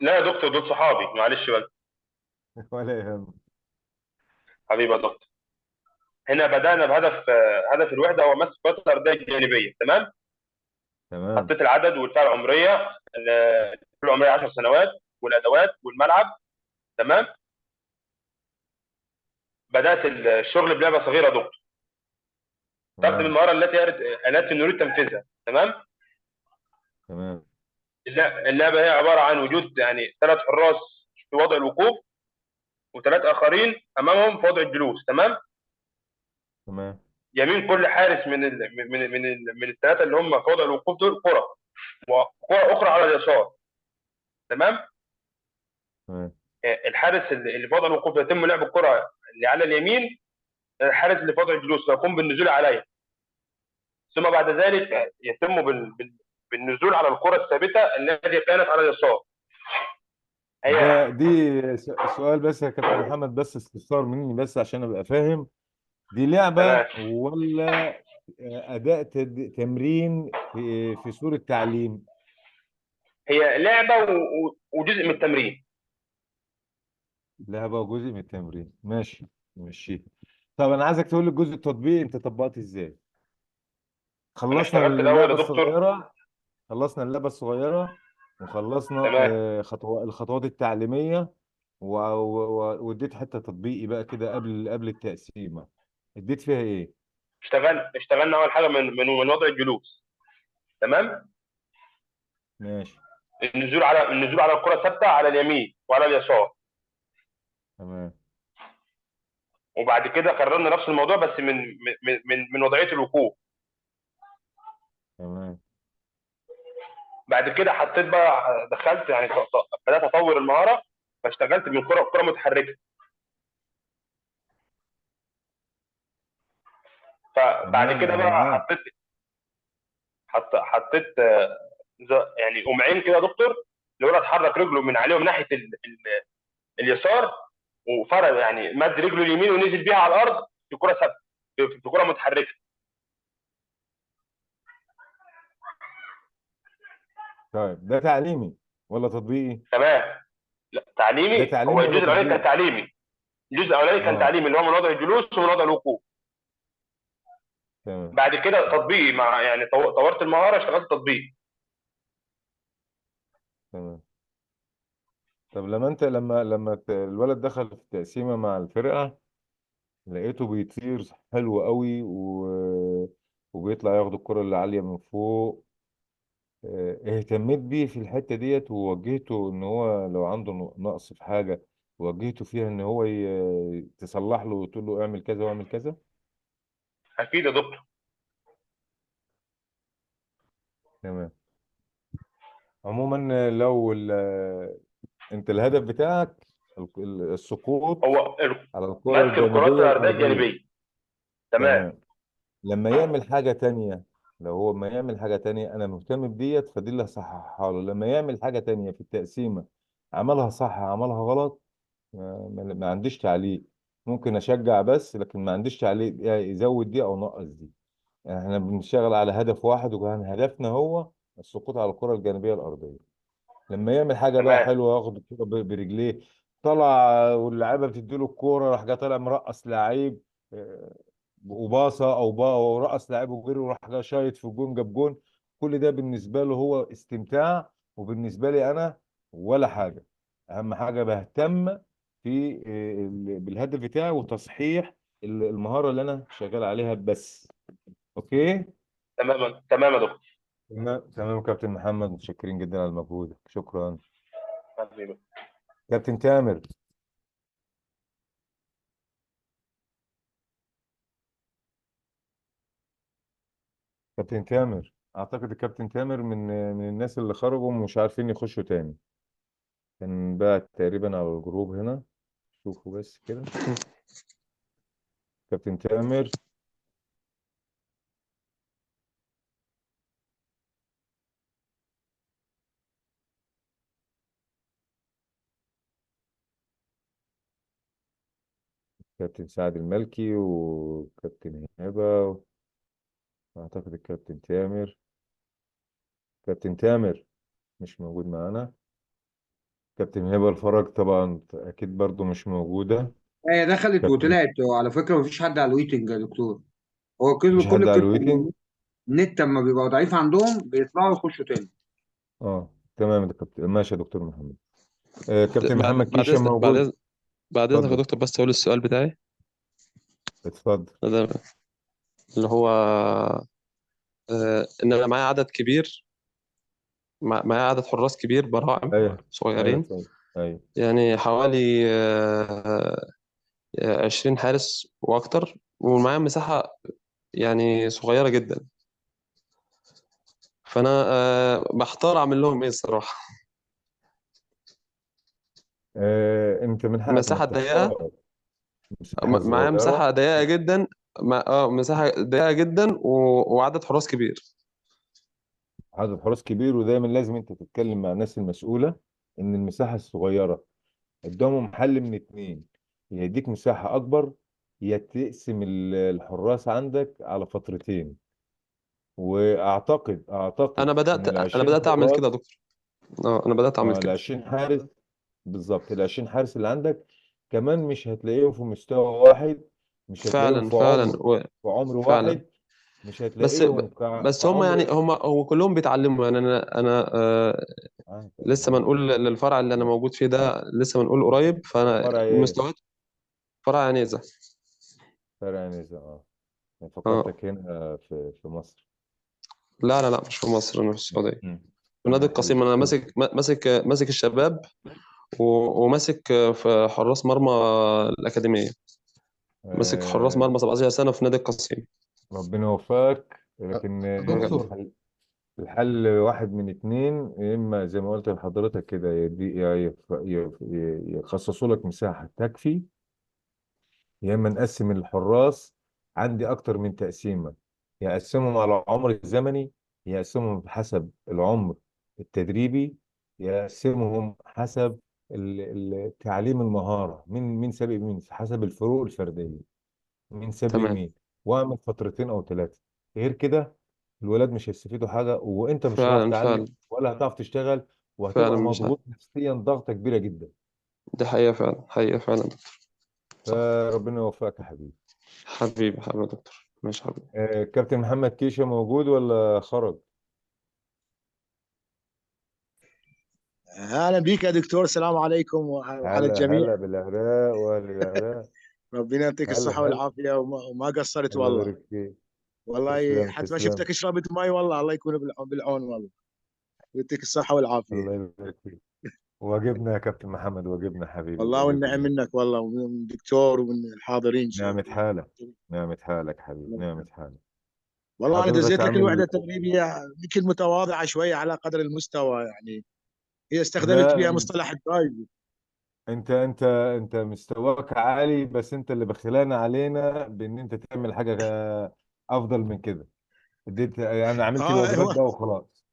لا يا دكتور، دول صحابي، معلش بقى. ولا يهمك. حبيبي يا دكتور. هنا بدانا بهدف هدف الوحده هو مسك الكرات الارضيه الجانبيه. تمام. تمام. حطيت العدد والفئه العمريه، الفئه العمريه 10 سنوات، والادوات والملعب. تمام. بدات الشغل بلعبه صغيره يا دكتور. استخدم تمام. المهاره التي نريد تنفيذها. تمام. تمام. اللعبه هي عباره عن وجود يعني 3 حراس في وضع الوقوف، و3 اخرين امامهم في وضع الجلوس. تمام. تمام. يمين كل حارس من ال3 اللي هم في وضع الوقوف دول كره، وكره اخرى على اليسار. تمام. تمام. الحارس اللي في وضع الوقوف يتم لعب الكره اللي على اليمين، الحارس اللي في وضع الجلوس يقوم بالنزول عليها، ثم بعد ذلك يتم بالنزول على الكره الثابته التي كانت على اليسار. هي دي سؤال بس يا كابتن محمد، بس استفسار مني بس عشان ابقى فاهم. دي تمام. لعبة ولا أداء تمرين في صورة تعليم؟ هي لعبه وجزء من التمرين. لعبة وجزء من التمرين، ماشي. ماشي. طب أنا عايزك تقول لي الجزء التطبيقي أنت طبقت إزاي؟ انا خلصنا اشتغلت الاول اللعبة يا دكتور. الصغيرة. خلصنا اللعبة الصغيرة، وخلصنا تمام. الخطوات التعليمية، واديت حتة تطبيقي بقى كده قبل التقسيمة. اديت فيها إيه؟ اشتغلنا اول حاجه من وضع الجلوس. تمام. ماشي. النزول على الكره ثابته على اليمين وعلى اليسار. تمام. وبعد كده كررنا نفس الموضوع بس من وضعيه الوقوف. تمام. بعد كده حطيت بقى، دخلت يعني بدات اطور المهاره، فاشتغلت من كره متحركه. فبعد تمام، كده أنا بقى معاك. حطيت يعني قمعين كده يا دكتور، اللي هو اتحرك رجله من عليهم ناحيه اليسار، وفرد يعني مد رجله اليمين ونزل بيها على الارض في كره ثابته، في كره متحركه. طيب ده تعليمي ولا تطبيقي؟ تمام. لا، ده تعليمي. هو تعليمي ولا الجزء الاولاني كان تطبيقي؟ تعليمي. الجزء الاولاني كان اه. تعليمي اللي هو من وضع الجلوس ومن وضع الوقوف. تمام. بعد كده تطبيقي، مع يعني طورت المهاره، اشتغلت تطبيق. تمام. طب لما الولد دخل في التقسيمة مع الفرقة، لقيته بيطير حلو قوي وبيطلع ياخد الكرة اللي عالية من فوق. اهتميت بيه في الحتة ديت، ووجهته ان هو لو عنده نقص في حاجة، وجهته فيها ان هو تصلح له وتقول له اعمل كذا واعمل كذا. اكيد يا دكتور. تمام. عموما انت الهدف بتاعك السقوط هو على الكرة مسك الكرات الجانبية الارضيه الأرضية. الجانبيه. تمام. تمام. لما يعمل حاجة تانية، لو هو ما يعمل حاجة تانية أنا مهتم بديت، فدي اللي هصححها له. لما يعمل حاجة تانية في التقسيمة، عملها صح عملها غلط، ما عنديش تعليق. ممكن أشجع بس، لكن ما عنديش تعليق يزود دي أو نقص دي. يعني احنا بنشتغل على هدف واحد، وكان هدفنا هو السقوط على الكرة الجانبية الأرضية. لما يعمل حاجه بقى تمام. حلوه، ياخد الكوره برجليه، طلع واللعيبه بتديله الكوره، راح جاي طالع مرقص لعيب، وباصه او رقص لعيب وجري، وراح جاي شايط في الجون، جاب جون. كل ده بالنسبه له هو استمتاع، وبالنسبه لي انا ولا حاجه. اهم حاجه بهتم بالهدف بتاعي وتصحيح المهاره اللي انا شغال عليها بس. اوكي. تمام. تمام يا دكتور. تمام. تمام يا كابتن محمد، متشكرين جدا على مجهودك، شكرا. حبيبي. كابتن تامر. كابتن تامر، اعتقد الكابتن تامر من الناس اللي خرجوا ومش عارفين يخشوا تاني. كان بقى تقريبا على الجروب هنا، شوفوا بس كده. كابتن تامر. كابتن سعد الملكي وكابتن هبة. اعتقد الكابتن تامر. كابتن تامر مش موجود معانا. كابتن هبة الفرج طبعا اكيد برضو مش موجودة. هي دخلت كابتن وطلعت، وعلى فكره مفيش حد على الويتنج يا دكتور. هو مفيش كل حد على القصه الويتنج. إن النت لما بيبقى ضعيف عندهم بيطلعوا يخشوا تاني. اه تمام يا كابتن، ماشي يا دكتور محمد. كابتن بعد محمد بعد كيشة إذن بعد موجود. إذن بعد إذنك يا اتفضل دكتور، بس أقول السؤال بتاعي. اتفضل. ده اللي هو إن أنا معايا عدد كبير، معايا عدد حراس كبير براعم ايوه ايوه صغيرين، طيب ايوه. يعني حوالي 20 حارس وأكتر، ومعايا مساحة يعني صغيرة جدا. فأنا محتار أعمل لهم إيه الصراحة. انت من حقك مساحة انك ضيقة، تختار مساحة معايا صغيرة. مساحة ضيقة جدا، مساحة ضيقة جدا وعدد حراس كبير. عدد حراس كبير، ودايما لازم انت تتكلم مع الناس المسؤولة ان المساحة الصغيرة قدامهم حل من اتنين: يا يديك مساحة اكبر، يا تقسم الحراس عندك على فترتين. واعتقد ان ال أنا 20 بدأت أعمل كده يا حراس، دكتور. أنا بدأت أعمل ال كده. 20 حارس بالظبط، ال 20 حارس اللي عندك كمان مش هتلاقيهم في مستوى واحد، مش هتلاقيهم فعلا في فعلا عمر، في عمر فعلا. واحد، مش بس هتلاقيهم بس هم يعني كعمر. هم كلهم بيتعلموا، يعني أنا لسه معاك. منقول للفرع اللي أنا موجود فيه ده، لسه منقول قريب، فأنا فرع ايه؟ مستويات فرع عنيزة. فرع نزا اه. أنا اه فكرتك هنا في مصر. لا لا لا، مش في مصر، أنا في السعودية، مم. في نادي يا حبيبي. القصيم. أنا ماسك الشباب، وماسك في حراس مرمى الأكاديمية، ماسك حراس آه مرمى 17 سنة في نادي القصيم. ربنا يوفقك، لكن دكتور. الحل واحد من اتنين: يا اما زي ما قلت لحضرتك كده، يخصصوا لك مساحة تكفي، يا اما نقسم الحراس. عندي اكتر من تقسيمه: يقسمهم على عمر الزمني، يقسمهم بحسب العمر التدريبي، يقسمهم حسب تعليم المهاره، مين سابق مين حسب الفروق الفرديه، مين سابق تمام. مين. واعمل فترتين او ثلاثه. غير كده الولاد مش هيستفيدوا حاجه، وانت مش هتعرف فعلا تعلم فعلا ولا هتعرف تشتغل، فعلا وهتبقى مش ه... مضغوط نفسيا ضغطه كبيره جدا. دي حقيقة فعلا، حقيقة فعلا. صح. فربنا يوفقك يا حبيبي. حبيبي حبيبي يا دكتور، ماشي حبيبي. كابتن محمد كيشة موجود ولا خرج؟ اهلا بيك يا دكتور، السلام عليكم وعلى هلا الجميع. هلا بالأهراء وأهل الأهراء. ربنا يعطيك هلا الصحه هلا. والعافيه، وما قصرت الله والله. يبارك فيك. والله تسلم حتى ما تسلم. شفتك شربت مي، والله الله يكون بالعون والله. يعطيك الصحه والعافيه. الله يبارك فيك. واجبنا يا كابتن محمد، واجبنا حبيبي، والله والنعم واجبنا. منك والله، ومن الدكتور ومن الحاضرين نعمة حالك، نعمة حالك حبيبي، نعمة حالك. والله انا حضرتك دزيت لك عامل. الوحده التدريبيه يمكن متواضعه شويه على قدر المستوى يعني. هي استخدمت لا فيها مصطلح الدايف. انت مستواك عالي، بس انت اللي بخلان علينا بان انت تعمل حاجة افضل من كده. انا عملت الواجبات هو ده وخلاص.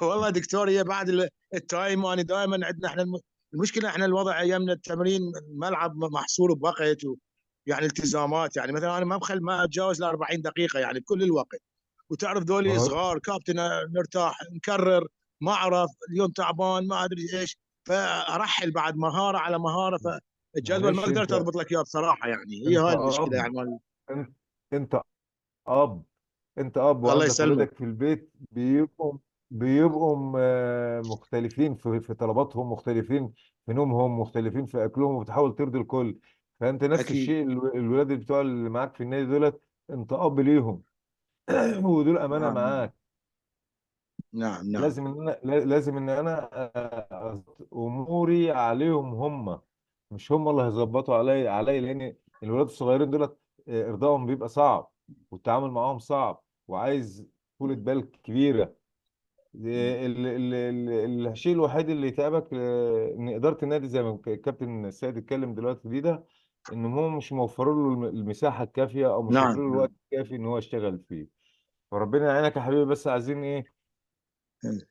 والله دكتور، هي بعد التايم، وانا دائما عندنا احنا المشكله احنا الوضع ايامنا التمرين الملعب محصور بوقت يعني التزامات، يعني مثلا انا ما بخل ما اتجاوز ال 40 دقيقه يعني كل الوقت. وتعرف ما ذولي هو صغار كابتن، نرتاح نكرر، ما اعرف اليوم تعبان ما ادري ايش، فارحل بعد مهاره على مهاره، فالجدول ما معلش. قدرت اضبط لك اياه بصراحه، يعني هي انت هاي المشكله اب يعني انت انت اب انت اب الله وعندك يسلمك. ولادك في البيت بيبقوا مختلفين في طلباتهم، مختلفين في نومهم، مختلفين في اكلهم، وبتحاول ترضي الكل. فانت نفس اكيد. الشيء، الولاد اللي بتوع اللي معاك في النادي دولت، انت اب ليهم. ودول امانه نعم معاك. نعم نعم. لازم ان انا أظبط اموري عليهم هم، مش هم اللي هيظبطوا علي، لان الولاد الصغيرين دولت ارضائهم بيبقى صعب، والتعامل معاهم صعب، وعايز طولة بال كبيره. الشيء الوحيد اللي يتعبك ان اداره النادي زي ما الكابتن السيد اتكلم دلوقتي دي ده، ان هم مش موفرين له المساحه الكافيه، او مش موفرين نعم له الوقت نعم. الكافي ان هو يشتغل فيه. فربنا يعينك يا حبيبي، بس عايزين ايه؟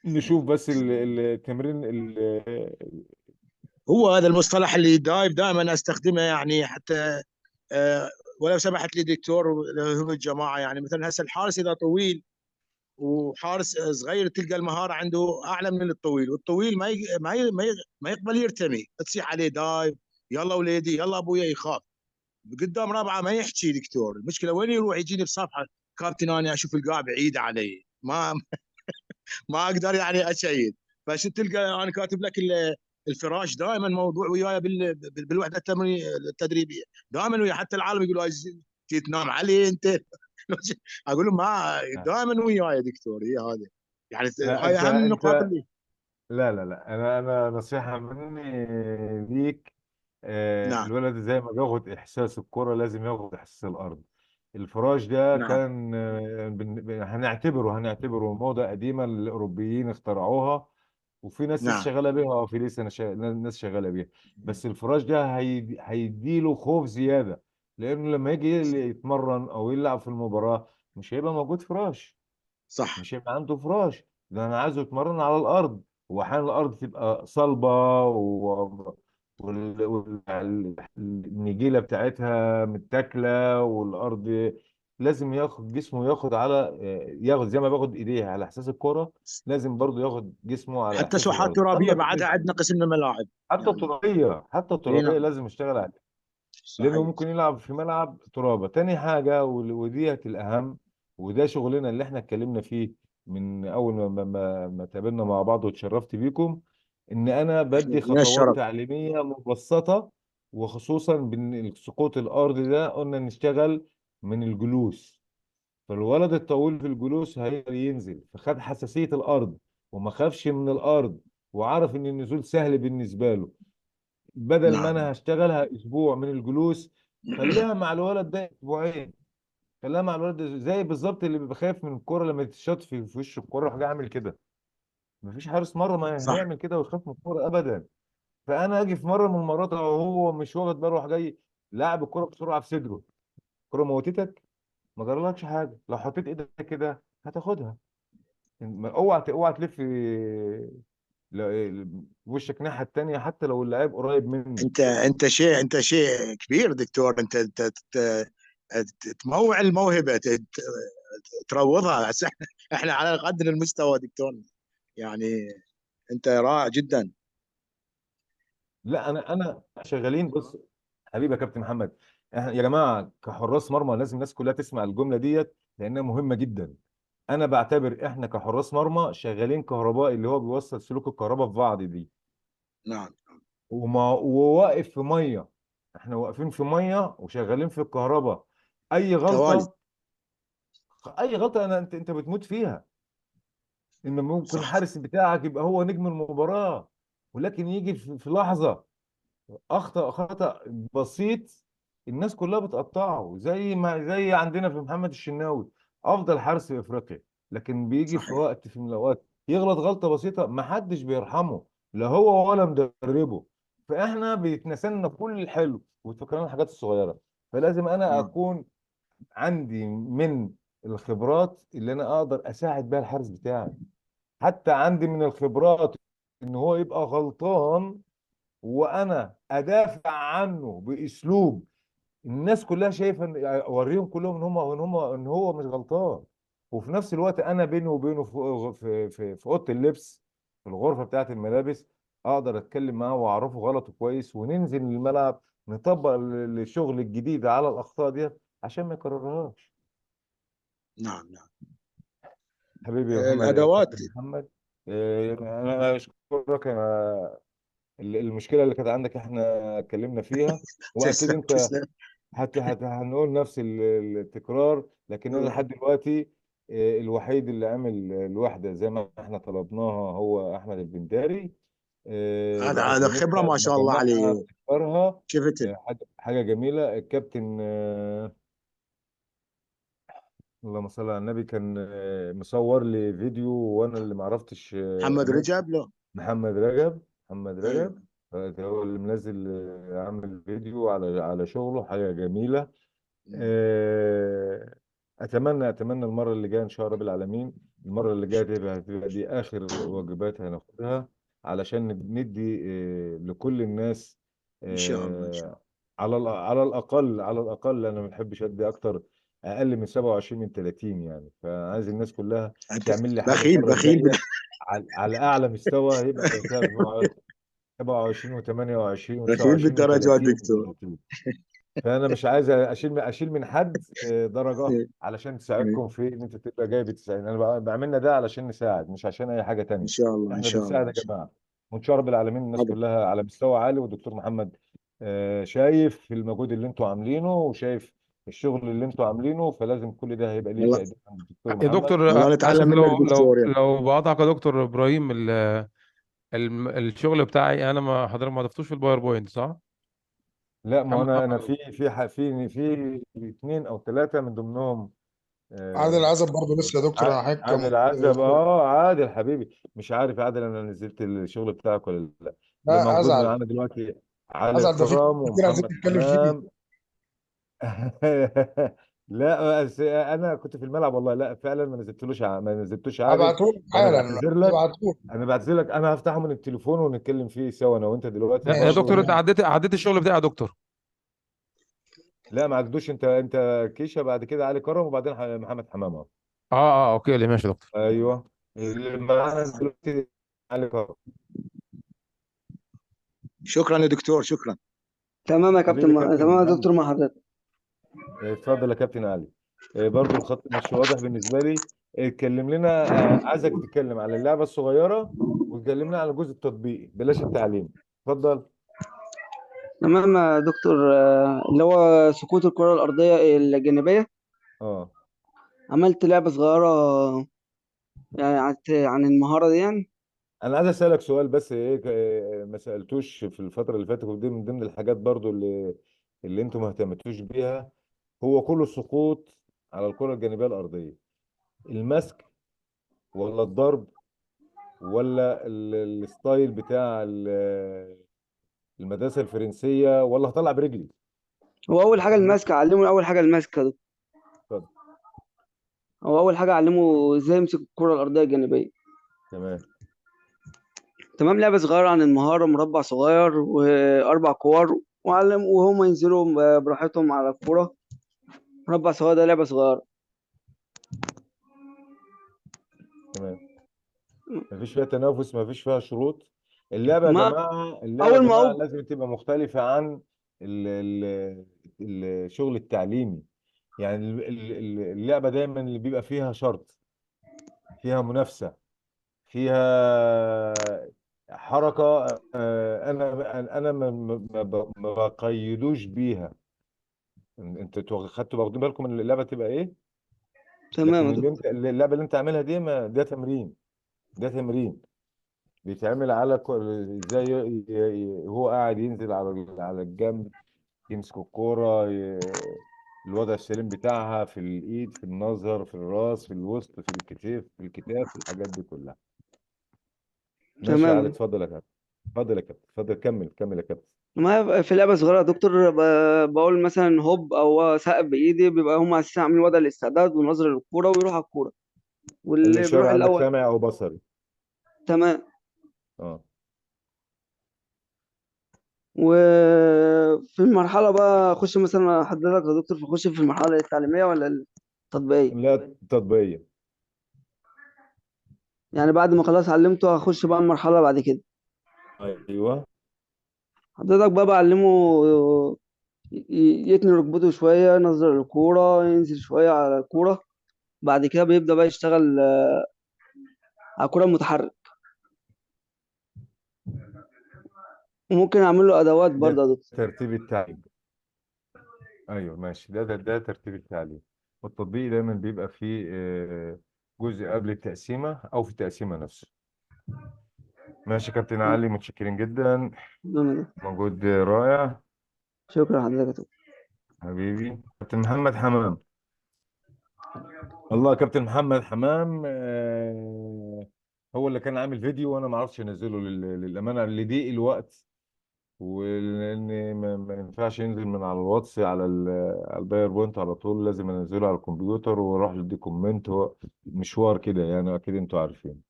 نشوف بس التمرين هو هذا المصطلح اللي دايف دائما استخدمه يعني حتى آه، ولو سمحت لي دكتور، هم الجماعه يعني مثلا هسه الحارس اذا طويل وحارس صغير تلقى المهاره عنده اعلى من الطويل، والطويل ما يقبل يرتمي، تصيح عليه دايف يلا وليدي يلا ابويا يخاف قدام ربعه ما يحكي دكتور. المشكله وين يروح يجيني بصفحه كابتن انا اشوف القاع بعيد علي ما اقدر يعني اشيد. فشو تلقى انا كاتب لك الفراش دائما موضوع وياي بالوحده التدريبيه دائما ويا، حتى العالم يقولوا تنام عليه انت اقول لهم ما دائما وياي دكتور. هي هذه يعني لا هاي اهم النقاط انت اللي. لا انا نصيحه مني ليك. نعم الولد زي ما بياخد احساس الكرة لازم ياخد احساس الارض. الفراش ده نعم كان هنعتبره موضة قديمة الاوروبيين اخترعوها، وفي ناس لسه نعم شغاله بيها، في لسه ناس شغاله بيها. بس الفراش ده هيديله خوف زياده، لانه لما يجي يتمرن او يلعب في المباراه مش هيبقى موجود فراش، صح. مش هيبقى عنده فراش. ده انا عايزه يتمرن على الارض، واحيانا الارض تبقى صلبه والنجيله بتاعتها متاكله، والارض لازم ياخد جسمه ياخد على ياخد زي ما بياخد ايديه على احساس الكرة، لازم برضو ياخد جسمه على حتى احساس ساحات الارض. ترابيه اما بعدها عندنا قسم الملاعب حتى يعني. الترابيه، اي نعم لازم يشتغل عليها، لانه صحيح. ممكن يلعب في ملعب ترابه. تاني حاجه وديت الاهم، وده شغلنا اللي احنا اتكلمنا فيه من اول ما تقابلنا مع بعض واتشرفت بيكم، ان انا احنا بدي لنا خطوات الشرف. تعليميه مبسطه. وخصوصا سقوط الارض ده قلنا نشتغل من الجلوس، فالولد الطويل في الجلوس هيقدر ينزل، فخد حساسيه الارض وما خافش من الارض، وعرف ان النزول سهل بالنسبه له. بدل ما نعم انا هشتغلها اسبوع من الجلوس، خليها مع الولد ده اسبوعين. خليها مع الولد ده زي بالظبط اللي بيبقى خايف من الكوره لما تتشاط في وش الكوره راح جاي عامل كده. مفيش حارس مره ما صح. هيعمل كده ويخاف من الكوره ابدا. فانا اجي في مره من المرات وهو مش واخد باله راح جاي لاعب الكوره بسرعه في صدره، الكوره موتتك، ما جرالكش حاجه، لو حطيت ايدك كده هتاخدها. اوعى تلف وشك الناحيه التانيه حتى لو اللاعب قريب منك. انت شيء كبير دكتور. تموع الموهبه تروضها. هسه احنا على قدر المستوى دكتور يعني. انت رائع جدا. لا انا شغالين. بص حبيبي يا كابتن محمد، احنا يا جماعه كحراس مرمى لازم الناس كلها تسمع الجمله ديت لانها مهمه جدا. انا بعتبر احنا كحراس مرمى شغالين كهربائي، اللي هو بيوصل سلوك الكهرباء في بعض دي، نعم وواقف في ميه. احنا واقفين في ميه وشغالين في الكهرباء. اي توالي. غلطه، انت بتموت فيها. ان ممكن صح الحارس بتاعك يبقى هو نجم المباراه، ولكن يجي في لحظه اخطا خطا بسيط الناس كلها بتقطعه، زي عندنا في محمد الشناوي افضل حارس في افريقيا، لكن بيجي في صحيح. وقت من الاوقات يغلط غلطه بسيطه ما حدش بيرحمه، لا هو ولا مدربه. فاحنا بيتنسلنا كل الحلو وتفكرنا الحاجات الصغيره. فلازم انا نعم اكون عندي من الخبرات اللي انا اقدر اساعد بيها الحارس بتاعي. حتى عندي من الخبرات ان هو يبقى غلطان وانا ادافع عنه باسلوب الناس كلها شايفه اوريهم كلهم ان هو مش غلطان. وفي نفس الوقت انا بيني وبينه في اوضه اللبس، في الغرفه بتاعه الملابس، اقدر اتكلم معاه واعرفه غلطه كويس، وننزل الملعب نطبق الشغل الجديد على الاخطاء ديت عشان ما يكررهاش. نعم نعم. حبيبي يا محمد يا الادوات. كابتن محمد، انا اشكرك. المشكله اللي كانت عندك احنا اتكلمنا فيها، واكيد تسلم انت تسلم. هنقول نفس التكرار. لكن انا لحد دلوقتي الوحيد اللي عامل الوحده زي ما احنا طلبناها هو احمد البنداري. هذا خبره ما شاء الله مجمعها عليه. بتكرارها. شفت. حاجه جميله. الكابتن اللهم صل على النبي كان مصور لي فيديو وانا اللي ما عرفتش محمد رجب له. محمد رجب. محمد رجب ايوه هو اللي منزل عامل فيديو على شغله، حاجة جميلة. أتمنى المرة اللي جاية إن شاء رب العالمين، المرة اللي جاية هتبقى دي آخر واجبات هناخدها، علشان ندي لكل الناس ان شاء الله ان شاء الله. على الأقل أنا ما بحبش أدي أكتر، أقل من 27 من 30 يعني. فعايز الناس كلها انت تعمل لي حاجة بخيل المرة بخيل الجاية على أعلى مستوى يبقى فيها 27 و28 بخيل و29 بالدرجات و30 دكتور. و32. فانا مش عايز اشيل من حد درجه علشان تساعدكم في ان انت تبقى جايب 90. انا بعملنا ده علشان نساعد، مش عشان اي حاجه ان تانية. شاء الله، ان احنا شاء الله، بنساعد ان يا شاء جماعه، وان شاء رب العالمين الناس الله. كلها على مستوى عالي. والدكتور محمد شايف المجهود اللي انتوا عاملينه، وشايف الشغل اللي انتوا عاملينه، فلازم كل ده هيبقى ليه والله تقدير عند الدكتور يا محمد. دكتور والله اسف، نتعلم منك لو دكتور يعني. بقاطعك يا دكتور ابراهيم. الشغل بتاعي انا، ما حضرتك ما ضفتوش في الباوربوينت صح؟ لا، ما كم انا محاضرة؟ في 2 او 3 من ضمنهم. عادل آه، عزب برضه لسه يا دكتور حضرتك عادل عزب. عادل حبيبي، مش عارف يا عادل انا نزلت الشغل بتاعك ولا لا. اللي لا موجود ازعل، معانا دلوقتي علي ازعل، ده في كرم كتير عايزين ومحمد نتكلم فيه. حمام. لا بس انا كنت في الملعب والله. لا فعلا ما نزلتوش عادل. هبعته لك وانا حالا، بعتذر لك. ابعته لك. انا هفتحه من التليفون ونتكلم فيه سوا انا وانت دلوقتي لا يا ماشي دكتور، انت برضو. تمام. عديت الشغل بتاعي يا دكتور. لا ما عدوش. انت كيشة، بعد كده علي كرم، وبعدين محمد حمام اهو. اوكي اللي ماشي يا دكتور. ايوه، اللي معانا دلوقتي علي كرم. شكرا يا دكتور، شكرا. تمام يا حبيبي كابتن، تمام كابتن يا علي. دكتور مع حضرتك. اتفضل يا كابتن علي. برضو الخط مش واضح بالنسبه لي. اتكلم لنا. عايزك تتكلم على اللعبه الصغيره، وتكلمنا على الجزء التطبيقي، بلاش التعليم. اتفضل. تمام يا دكتور، اللي هو سقوط الكرة الأرضية الجانبية. اه عملت لعبة صغيرة يعني عن المهارة دي يعني. انا عايز اسالك سؤال بس. ايه ما سالتوش في الفتره اللي فاتت، ودي من ضمن الحاجات برضو اللي انتم ما اهتمتوش بيها. هو كل السقوط على الكره الجانبيه الارضيه، المسك ولا الضرب ولا الستايل بتاع المدرسه الفرنسيه، ولا هطلع برجلي؟ هو أول حاجة الماسكة، علمه أول حاجة الماسكة يا دكتور. اتفضل. هو أول حاجة علمه إزاي يمسك الكرة الأرضية الجانبية. تمام. تمام، لعبة صغيرة عن المهارة، مربع صغير وأربع كور، وهم ينزلوا براحتهم على الكرة. مربع صغير ده لعبة صغيرة. تمام. مفيش فيها تنافس، مفيش فيها شروط. اللعبه يا ما جماعه، اللعبه يا أول ما جماعه أو لازم تبقى مختلفه عن الشغل التعليمي. يعني اللعبه دايما اللي بيبقى فيها شرط، فيها منافسه، فيها حركه. انا ما بقيدوش بيها. انتوا خدتوا واخدين بالكم ان اللعبه تبقى ايه. تمام يا لكن دكتور. اللعبه اللي انت عاملها دي، ما ده تمرين. ده تمرين بيتعمل على ازاي هو قاعد ينزل على الجنب، يمسك الكوره، الوضع السليم بتاعها في الايد، في النظر، في الراس، في الوسط، في الكتف، في الكتاف، في الحاجات دي كلها. ماشي يا علي. تمام. اتفضل يا كابتن. اتفضل يا كابتن. اتفضل كمل كمل يا كابتن. ما في لعبة صغيرة يا دكتور، بقول مثلا هوب أو سقف بإيدي، بيبقى هم أساسا عاملين وضع الاستعداد ونظر للكورة ويروح على الكورة، واللي الاشاره بيروح عندك الأول. سامع او بصري؟ تمام. اه. وفي المرحلة بقى أخش مثلا حضرتك يا دكتور، أخش في المرحلة التعليمية ولا التطبيقية؟ لا، تطبيقيه. يعني بعد ما خلاص علمته أخش بقى المرحلة بعد كده. ايوه. حضرتك بقى بعلمه يتني ركبته شوية، ينظر الكورة، ينزل شوية على الكورة. بعد كده بيبدأ بقى يشتغل على الكورة المتحرك. وممكن أعمل له أدوات برضه ده يا دكتور. ترتيب التعليم. ايوه ماشي. ده ترتيب التعليم. والتطبيق دايما بيبقى فيه جزء قبل التقسيمه او في التقسيمه نفسه. ماشي يا كابتن علي، متشكرين جدا. تمام. مجهود رائع. شكرا حضرتك يا دكتور. حبيبي كابتن محمد حمام. الله، كابتن محمد حمام هو اللي كان عامل فيديو، وانا ما عرفتش انزله للامانه لضيق الوقت، ولان ما ينفعش ينزل من على الواتس على الباير بوينت على طول، لازم انزله على الكمبيوتر واروح لدي كومنت. مشوار كده يعني، اكيد انتوا عارفين.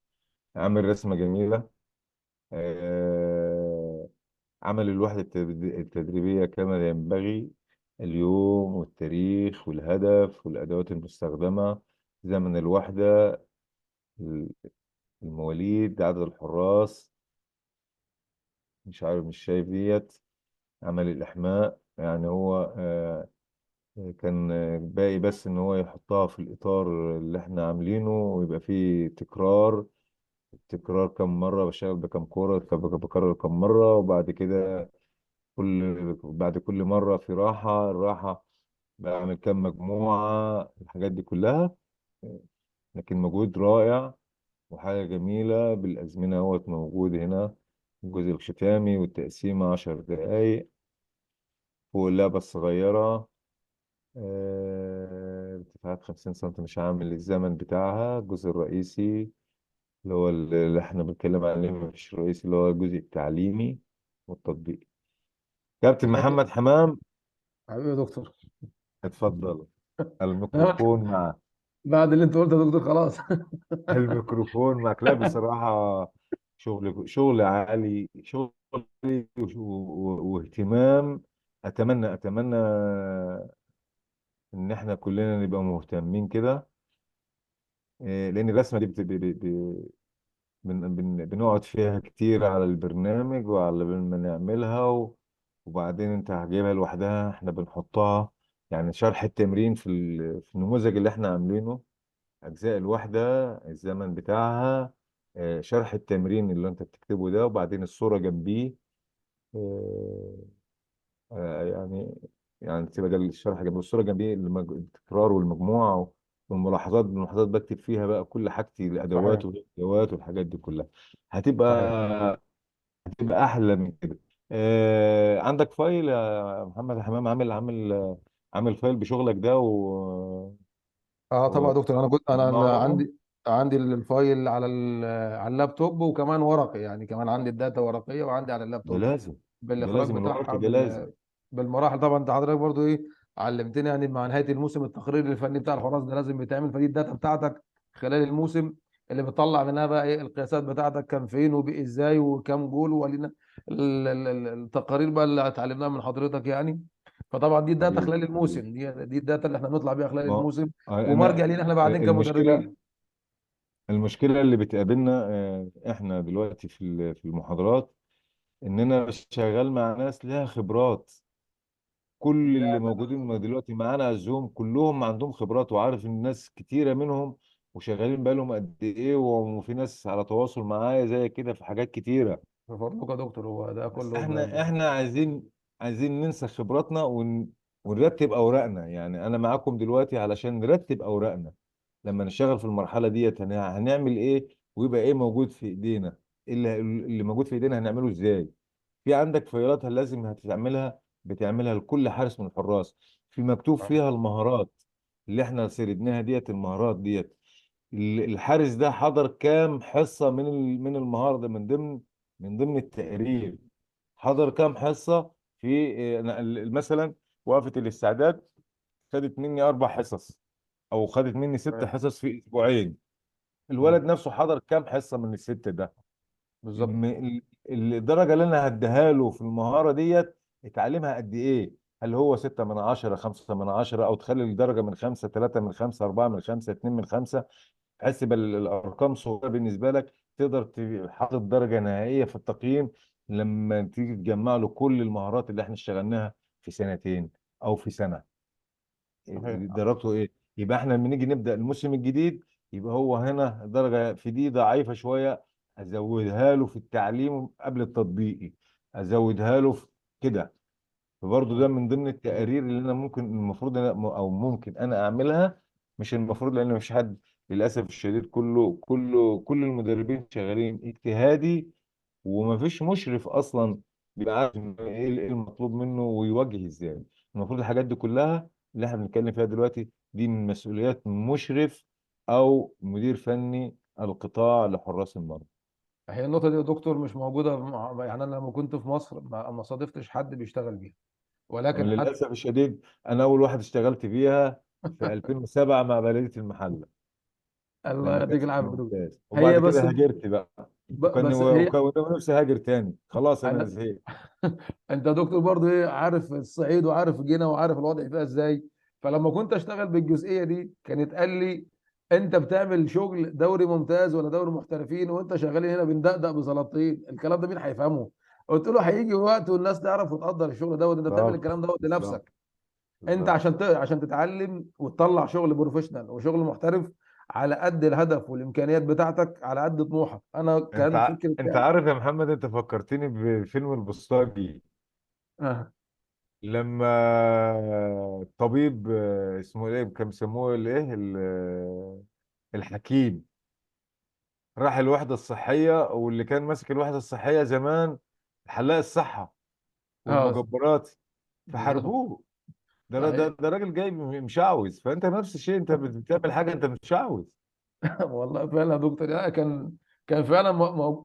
عامل رسمه جميله. آه، عمل الوحدة التدريبية كما ينبغي. اليوم والتاريخ والهدف والأدوات المستخدمة، زمن الوحدة، المواليد، عدد الحراس. مش عارف، مش شايف ديت. عمل الإحماء يعني هو كان باقي بس إن هو يحطها في الإطار اللي إحنا عاملينه، ويبقى فيه تكرار. تكرار كم مرة، بشتغل بكم كورة، بكرر كم مرة، وبعد كده بعد كل مرة في راحة. الراحة بعمل كم مجموعة، الحاجات دي كلها. لكن مجهود رائع وحاجة جميلة بالأزمنة اهوت موجود هنا. الجزء الختامي والتقسيمة 10 دقايق فوق اللعبة الصغيرة. ارتفاعات 50 سم، مش عامل الزمن بتاعها. الجزء الرئيسي اللي هو اللي احنا بنتكلم عليه، مش الرئيسي، اللي هو الجزء التعليمي والتطبيقي. كابتن حبيبي محمد حمام، حبيبي يا دكتور. اتفضل، الميكروفون معك. بعد اللي انت قلته يا دكتور خلاص. الميكروفون معك. لا بصراحة، شغل عالي، شغل واهتمام. أتمنى إن إحنا كلنا نبقى مهتمين كده. لأن الرسمة دي بنقعد فيها كتير على البرنامج وعلى ما نعملها وبعدين أنت هتجيبها لوحدها، إحنا بنحطها. يعني شرح التمرين في النموذج اللي إحنا عاملينه، أجزاء الواحدة، الزمن بتاعها، شرح التمرين اللي أنت بتكتبه ده، وبعدين الصورة جنبيه. آه، يعني تبقى الشرح جنب الصورة جنبيه، التكرار والمجموعة والملاحظات. الملاحظات بكتب فيها بقى كل حاجتي، الأدوات صحيح. والأدوات والحاجات دي كلها. صحيح. هتبقى أحلى من كده. عندك فايل يا محمد حمام؟ عامل فايل بشغلك ده اه طبعا يا دكتور، انا ومجمعهم. عندي الفايل على على اللابتوب، وكمان ورقي، يعني كمان عندي الداتا ورقيه وعندي على ده اللابتوب لازم، ده بالاخراج لازم الورق بتاعها ده لازم. بالمراحل. طبعا انت حضرتك برضو ايه علمتني، يعني مع نهايه الموسم التقرير الفني بتاع الحراس ده لازم يتعمل. فدي الداتا بتاعتك خلال الموسم اللي بتطلع منها بقى ايه القياسات بتاعتك، كان فين وبقي ازاي وكم جول، ولينا التقارير بقى اللي اتعلمناها من حضرتك يعني. فطبعا دي الداتا حبيبي خلال حبيبي. الموسم، دي الداتا اللي احنا بنطلع بيها خلال ما الموسم، انا ومرجع لينا احنا بعدين المشكله كمدربين. المشكله اللي بتقابلنا احنا دلوقتي في المحاضرات، اننا شغال مع ناس لها خبرات. كل اللي موجودين دلوقتي معانا على الزوم كلهم عندهم خبرات، وعارف ان ناس كتيره منهم وشغالين بقالهم قد ايه، وفي ناس على تواصل معايا زي كده في حاجات كتيره. بفضلك يا دكتور، هو ده بس كله احنا عايزين ننسى خبراتنا ونرتب اوراقنا. يعني انا معاكم دلوقتي علشان نرتب اوراقنا. لما نشتغل في المرحله ديت هنعمل ايه، ويبقى ايه موجود في ايدينا. إيه اللي موجود في ايدينا هنعمله ازاي. في عندك فايلات لازم بتعملها لكل حارس من الحراس، في مكتوب فيها المهارات اللي احنا سردناها ديت. المهارات ديت، الحارس ده حضر كام حصه من المهاره ده، من ضمن التقرير. حضر كام حصه في أنا مثلا وقفه الاستعداد خدت مني 4 حصص، او خدت مني 6 حصص في اسبوعين. مم. الولد نفسه حضر كام حصه من الست ده. بالظبط. الم- الدرجه اللي انا هديها له في المهاره ديت اتعلمها قد ايه. هل هو 6 من 10، 5 من 10، او تخلي الدرجه من 5، 3 من 5، 4 من 5، 2 من 5. بحيث يبقى الارقام صغيره بالنسبه لك، تقدر حاطط درجه نهائيه في التقييم لما تيجي تجمع له كل المهارات اللي احنا اشتغلناها في سنتين او في سنه. صحيح. درجته ايه. يبقى احنا لما نيجي نبدا الموسم الجديد، يبقى هو هنا درجه في دي ضعيفه شويه، ازودها له في التعليم قبل التطبيقي، ازودها له في كده. فبرضه ده من ضمن التقارير اللي انا المفروض انا او ممكن انا اعملها. مش المفروض، لان مفيش حد للاسف الشديد، كل المدربين شغالين اجتهادي، ومفيش مشرف اصلا بيبقى عارف إيه المطلوب منه ويوجه ازاي. المفروض الحاجات دي كلها اللي احنا بنتكلم فيها دلوقتي دي من مسؤوليات مشرف او مدير فني القطاع لحراس المرمى. هي النقطة دي يا دكتور مش موجودة يعني أنا لما كنت في مصر ما صادفتش حد بيشتغل بيها، ولكن حتى للاسف الشديد انا اول واحد اشتغلت فيها في 2007 مع بلديه المحله، الله لما كانت يديك في العافية يا دكتور. الممتاز. هي وبعد بس كده هاجرت بقى. بس هي وكان نفسي هاجر تاني، خلاص انا أنا زهقت. أنت يا دكتور برضه إيه عارف الصعيد وعارف جينا وعارف الوضع فيها إزاي. فلما كنت أشتغل بالجزئية دي كانت قال لي أنت بتعمل شغل دوري ممتاز ولا دوري محترفين، وأنت شغال هنا بندقدق بزلطين، الكلام ده مين هيفهمه؟ قلت له هيجي وقت والناس تعرف وتقدر الشغل دوت، انت بتعمل بالظبط الكلام دوت بالظبط لنفسك. انت بالظبط. عشان تتعلم وتطلع شغل بروفيشنال وشغل محترف على قد الهدف والامكانيات بتاعتك، على قد طموحك. انا كان فكره انت يعني عارف يا محمد، انت فكرتني بفيلم البوسطجي. آه. لما الطبيب اسمه ايه، كان بيسموه الايه الحكيم، راح الوحدة الصحية، واللي كان ماسك الوحدة الصحية زمان حلاق الصحة اه والمجبرات، بالظبط. فحاربوه. صحيح. ده راجل جاي مشعوذ، فانت نفس الشيء، انت بتعمل حاجة انت مشعوذ. والله فعلا يا دكتور، يعني كان فعلا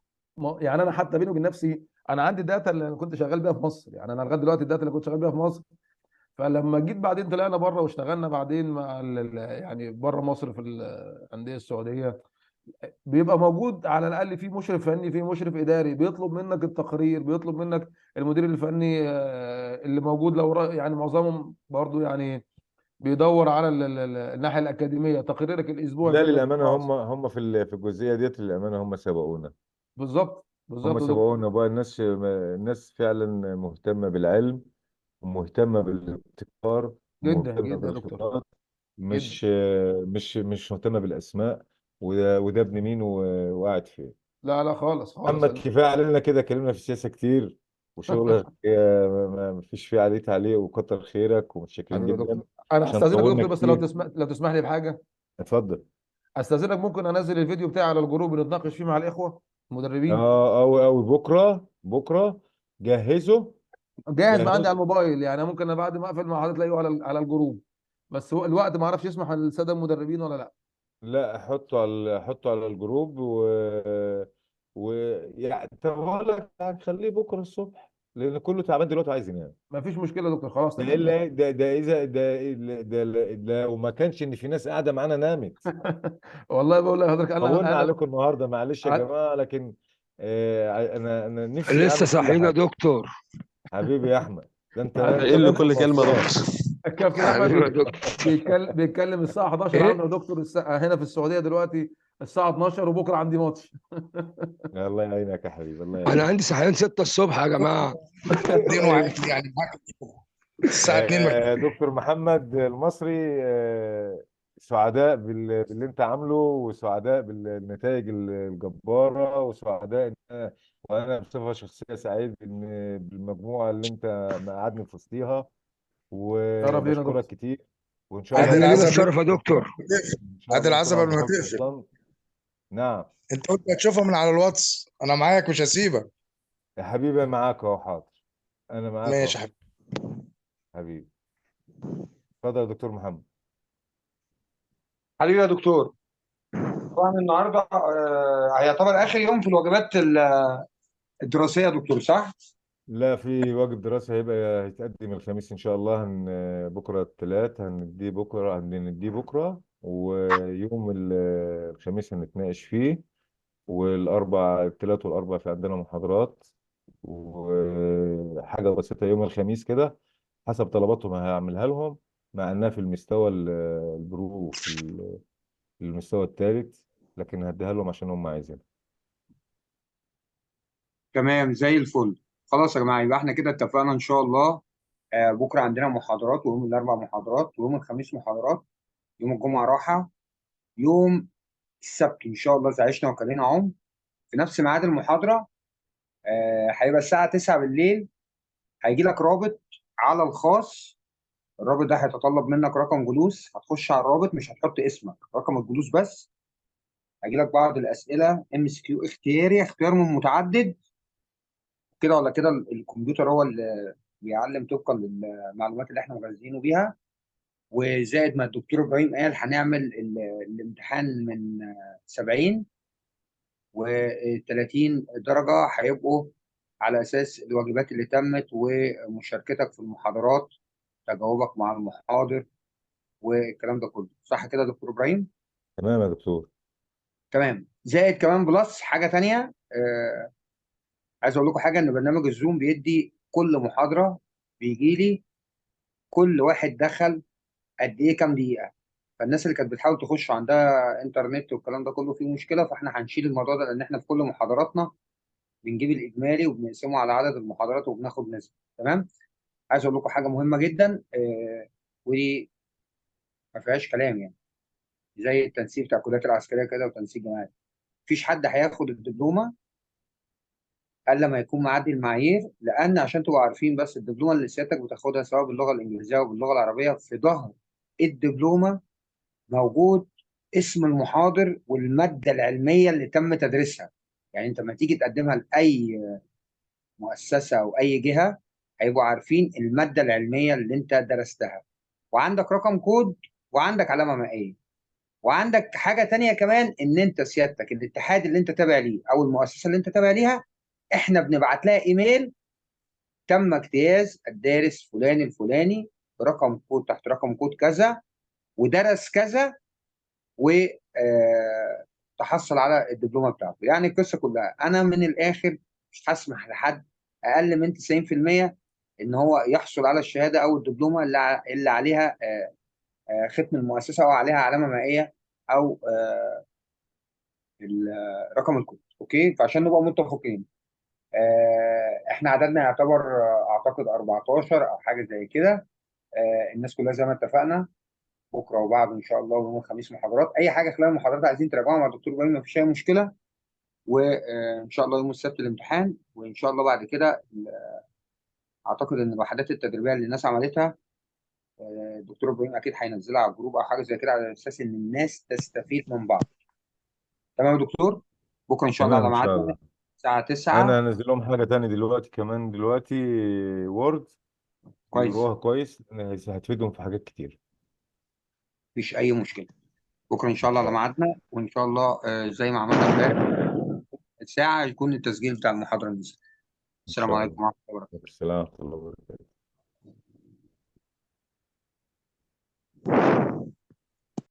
يعني انا حتى بيني وبين نفسي، انا عندي الداتا اللي انا كنت شغال بيها في مصر. يعني انا لغايه دلوقتي الداتا اللي كنت شغال بيها في مصر. فلما جيت بعدين طلعنا بره واشتغلنا بعدين مع يعني بره مصر في الانديه السعوديه، بيبقى موجود على الاقل في مشرف فني، في مشرف اداري بيطلب منك التقرير، بيطلب منك المدير الفني اللي موجود. لو يعني معظمهم برضو يعني بيدور على الناحيه الاكاديميه، تقريرك الاسبوعي لا يقول لك للأمانة، خلاص. هم في الجزئية ديت للأمانة هم سبقونا. بالظبط هم بالظبط يا دكتور. سبقونا بقى. الناس فعلا مهتمة بالعلم، ومهتمة بالابتكار، جدا ومهتمة جدا يا دكتور. بالخبرات، جدا. مش مهتمة بالأسماء، وده ابن مين وقاعد فين. لا لا خالص خالص محمد، كفاية علينا كده، اتكلمنا في السياسة كتير، وشغلك ما فيش فيه عليه تعليق، وكتر خيرك ومتشكرين حبيبي يا جدا. دكتور، انا عشان هستاذنك يا طولنا دكتور، بس لو كتير. تسمح، لو تسمح لي بحاجه. اتفضل. استاذنك ممكن انزل الفيديو بتاعي على الجروب نتناقش فيه مع الاخوه المدربين. أو بكرة جهزه. جاهز ما عندي على جهزه. الموبايل، يعني ممكن أنا بعد ما اقفل مع حضرتك تلاقيه على الجروب. بس هو الوقت ما اعرفش يسمح للساده المدربين ولا لا. لا، حطه على الجروب يعني طب اقول لك، هنخليه بكره الصبح، لان كله تعبان دلوقتي عايز ينام. ما فيش مشكله يا دكتور، خلاص ده تمام الا ده اذا ده وما كانش ان في ناس قاعده معانا نامت. والله بقول لحضرتك طولنا انا عليكم النهارده، معلش يا جماعه، لكن انا نفسي لسه اعمل كل صاحيين يا حاجه. دكتور. حبيبي يا احمد، ده انت معلش. انت قايل له نايم في كل كلمة يا المواصلات. دكتور. الكابتن حبيبي يا احمد دكتور. بيتكلم الساعه 11 ايه؟ عنده يا دكتور، هنا في السعوديه دلوقتي الساعه 12، وبكره عندي ماتش. الله يعينك يا حبيبي، الله انا يعينك. عندي صحيان 6 الصبح يا جماعه. 2 طيب. وعادي يعني معاك الساعه 2 دكتور محمد المصري، سعداء باللي انت عامله، وسعداء بالنتائج الجبارة، وسعداء وانا بصفة شخصية سعيد بالمجموعة اللي انت مقعدني في وسطيها، شرف لينا يا وبشكرك دكتور. كتير. وان شاء الله عادل احنا لينا عزب. الشرف يا دكتور. ان شاء الله عادل نكون عزب عند قبل ما حسن تقفل، الظن. نعم. انت قلت هتشوفها من على الواتس، انا معاك مش هسيبك. يا حبيبي معاك اهو، حاضر. انا معاك اهو. ماشي يا حبيبي. حبيبي. اتفضل يا دكتور محمد. حبيبي يا دكتور، طبعا النهارده هيعتبر اخر يوم في الواجبات الدراسيه يا دكتور، صح؟ لا، في واجب دراسي هيتقدم الخميس ان شاء الله. بكره الثلاث هنديه بكره، ويوم الخميس هنتناقش فيه، الثلاث والاربع في عندنا محاضرات، وحاجه بسيطه يوم الخميس كده حسب طلباتهم هعملها لهم، مع انها في المستوى البرو في المستوى الثالث، لكن هديها لهم عشان هم عايزين. تمام زي الفل. خلاص يا جماعه، يبقى احنا كده اتفقنا ان شاء الله. بكره عندنا محاضرات، ويوم الاربع محاضرات، ويوم الخميس محاضرات، يوم الجمعه راحه، يوم السبت ان شاء الله اذا عشنا وكلنا عمر في نفس ميعاد المحاضره. هيبقى الساعه 9 بالليل. هيجي لك رابط على الخاص. الرابط ده هيتطلب منك رقم جلوس، هتخش على الرابط مش هتحط اسمك، رقم الجلوس بس. هيجي لك بعض الاسئله MCQ اختياري، اختيار من متعدد كده ولا كده. الكمبيوتر هو اللي بيعلم طبقا للمعلومات اللي احنا مغذينه بيها. وزائد ما الدكتور ابراهيم قال هنعمل الامتحان من 70 و30 درجه هيبقوا على اساس الواجبات اللي تمت ومشاركتك في المحاضرات، تجاوبك مع المحاضر، والكلام ده كله. صح كده يا دكتور ابراهيم؟ تمام يا دكتور. تمام. زائد كمان بلس حاجه تانيه، عايز اقول لكم حاجه، ان برنامج الزوم بيدي كل محاضره بيجي لي كل واحد دخل قد ايه كام دقيقه. فالناس اللي كانت بتحاول تخش عندها انترنت والكلام ده كله فيه مشكله، فاحنا هنشيل الموضوع ده، لان احنا في كل محاضراتنا بنجيب الاجمالي وبنقسمه على عدد المحاضرات وبناخد نسبه. تمام. عايز اقول لكم حاجه مهمه جدا، ودي ما فيهاش كلام يعني، زي التنسيق بتاع الكليات العسكريه كده وتنسيق جامعات. مفيش حد هياخد الدبلومه الا لما يكون معدي المعايير، لان عشان تبقوا عارفين بس، الدبلومه اللي سيادتك بتاخدها سواء باللغه الانجليزيه او باللغه العربيه، في ظهر الدبلومه موجود اسم المحاضر والماده العلميه اللي تم تدريسها. يعني انت لما تيجي تقدمها لاي مؤسسه او اي جهه، هيبقوا عارفين الماده العلميه اللي انت درستها، وعندك رقم كود، وعندك علامه مائيه، وعندك حاجه تانية كمان، ان انت سيادتك الاتحاد اللي انت تابع ليه او المؤسسه اللي انت تابع ليها، احنا بنبعت لها ايميل: تم اجتياز الدارس فلان الفلاني برقم كود تحت رقم كود كذا، ودرس كذا، و تحصل على الدبلومه بتاعته. يعني القصه كلها، انا من الاخر مش هسمح لحد اقل من 90% ان هو يحصل على الشهاده او الدبلومه اللي عليها ختم المؤسسه، او عليها علامه مائيه، او رقم الكود. اوكي، فعشان نبقى متفقين، احنا عددنا يعتبر اعتقد 14 او حاجه زي كده. الناس كلها زي ما اتفقنا، بكره وبعده ان شاء الله ويوم الخميس محاضرات. اي حاجه خلال المحاضرات عايزين تراجعوها مع الدكتور ابراهيم مفيش اي مشكله. وان شاء الله يوم السبت الامتحان، وان شاء الله بعد كده اعتقد ان الوحدات التدريبيه اللي الناس عملتها الدكتور ابراهيم اكيد هينزلها على الجروب او حاجه زي كده، على اساس ان الناس تستفيد من بعض. تمام يا دكتور، بكره ان شاء الله تمام على ان شاء ميعادنا الله. الساعه 9. انا هنزل لهم حاجه تاني دلوقتي كمان دلوقتي، وورد، كويس، يقروها كويس هتفيدهم في حاجات كتير. مفيش اي مشكله. بكره ان شاء ان الله على شاء الله. ميعادنا، وان شاء الله زي ما عملنا امبارح الساعه يكون التسجيل بتاع المحاضره نزل. ان السلام شاء عليكم الله. ورحمه الله وبركاته. السلام ورحمه الله وبركاته.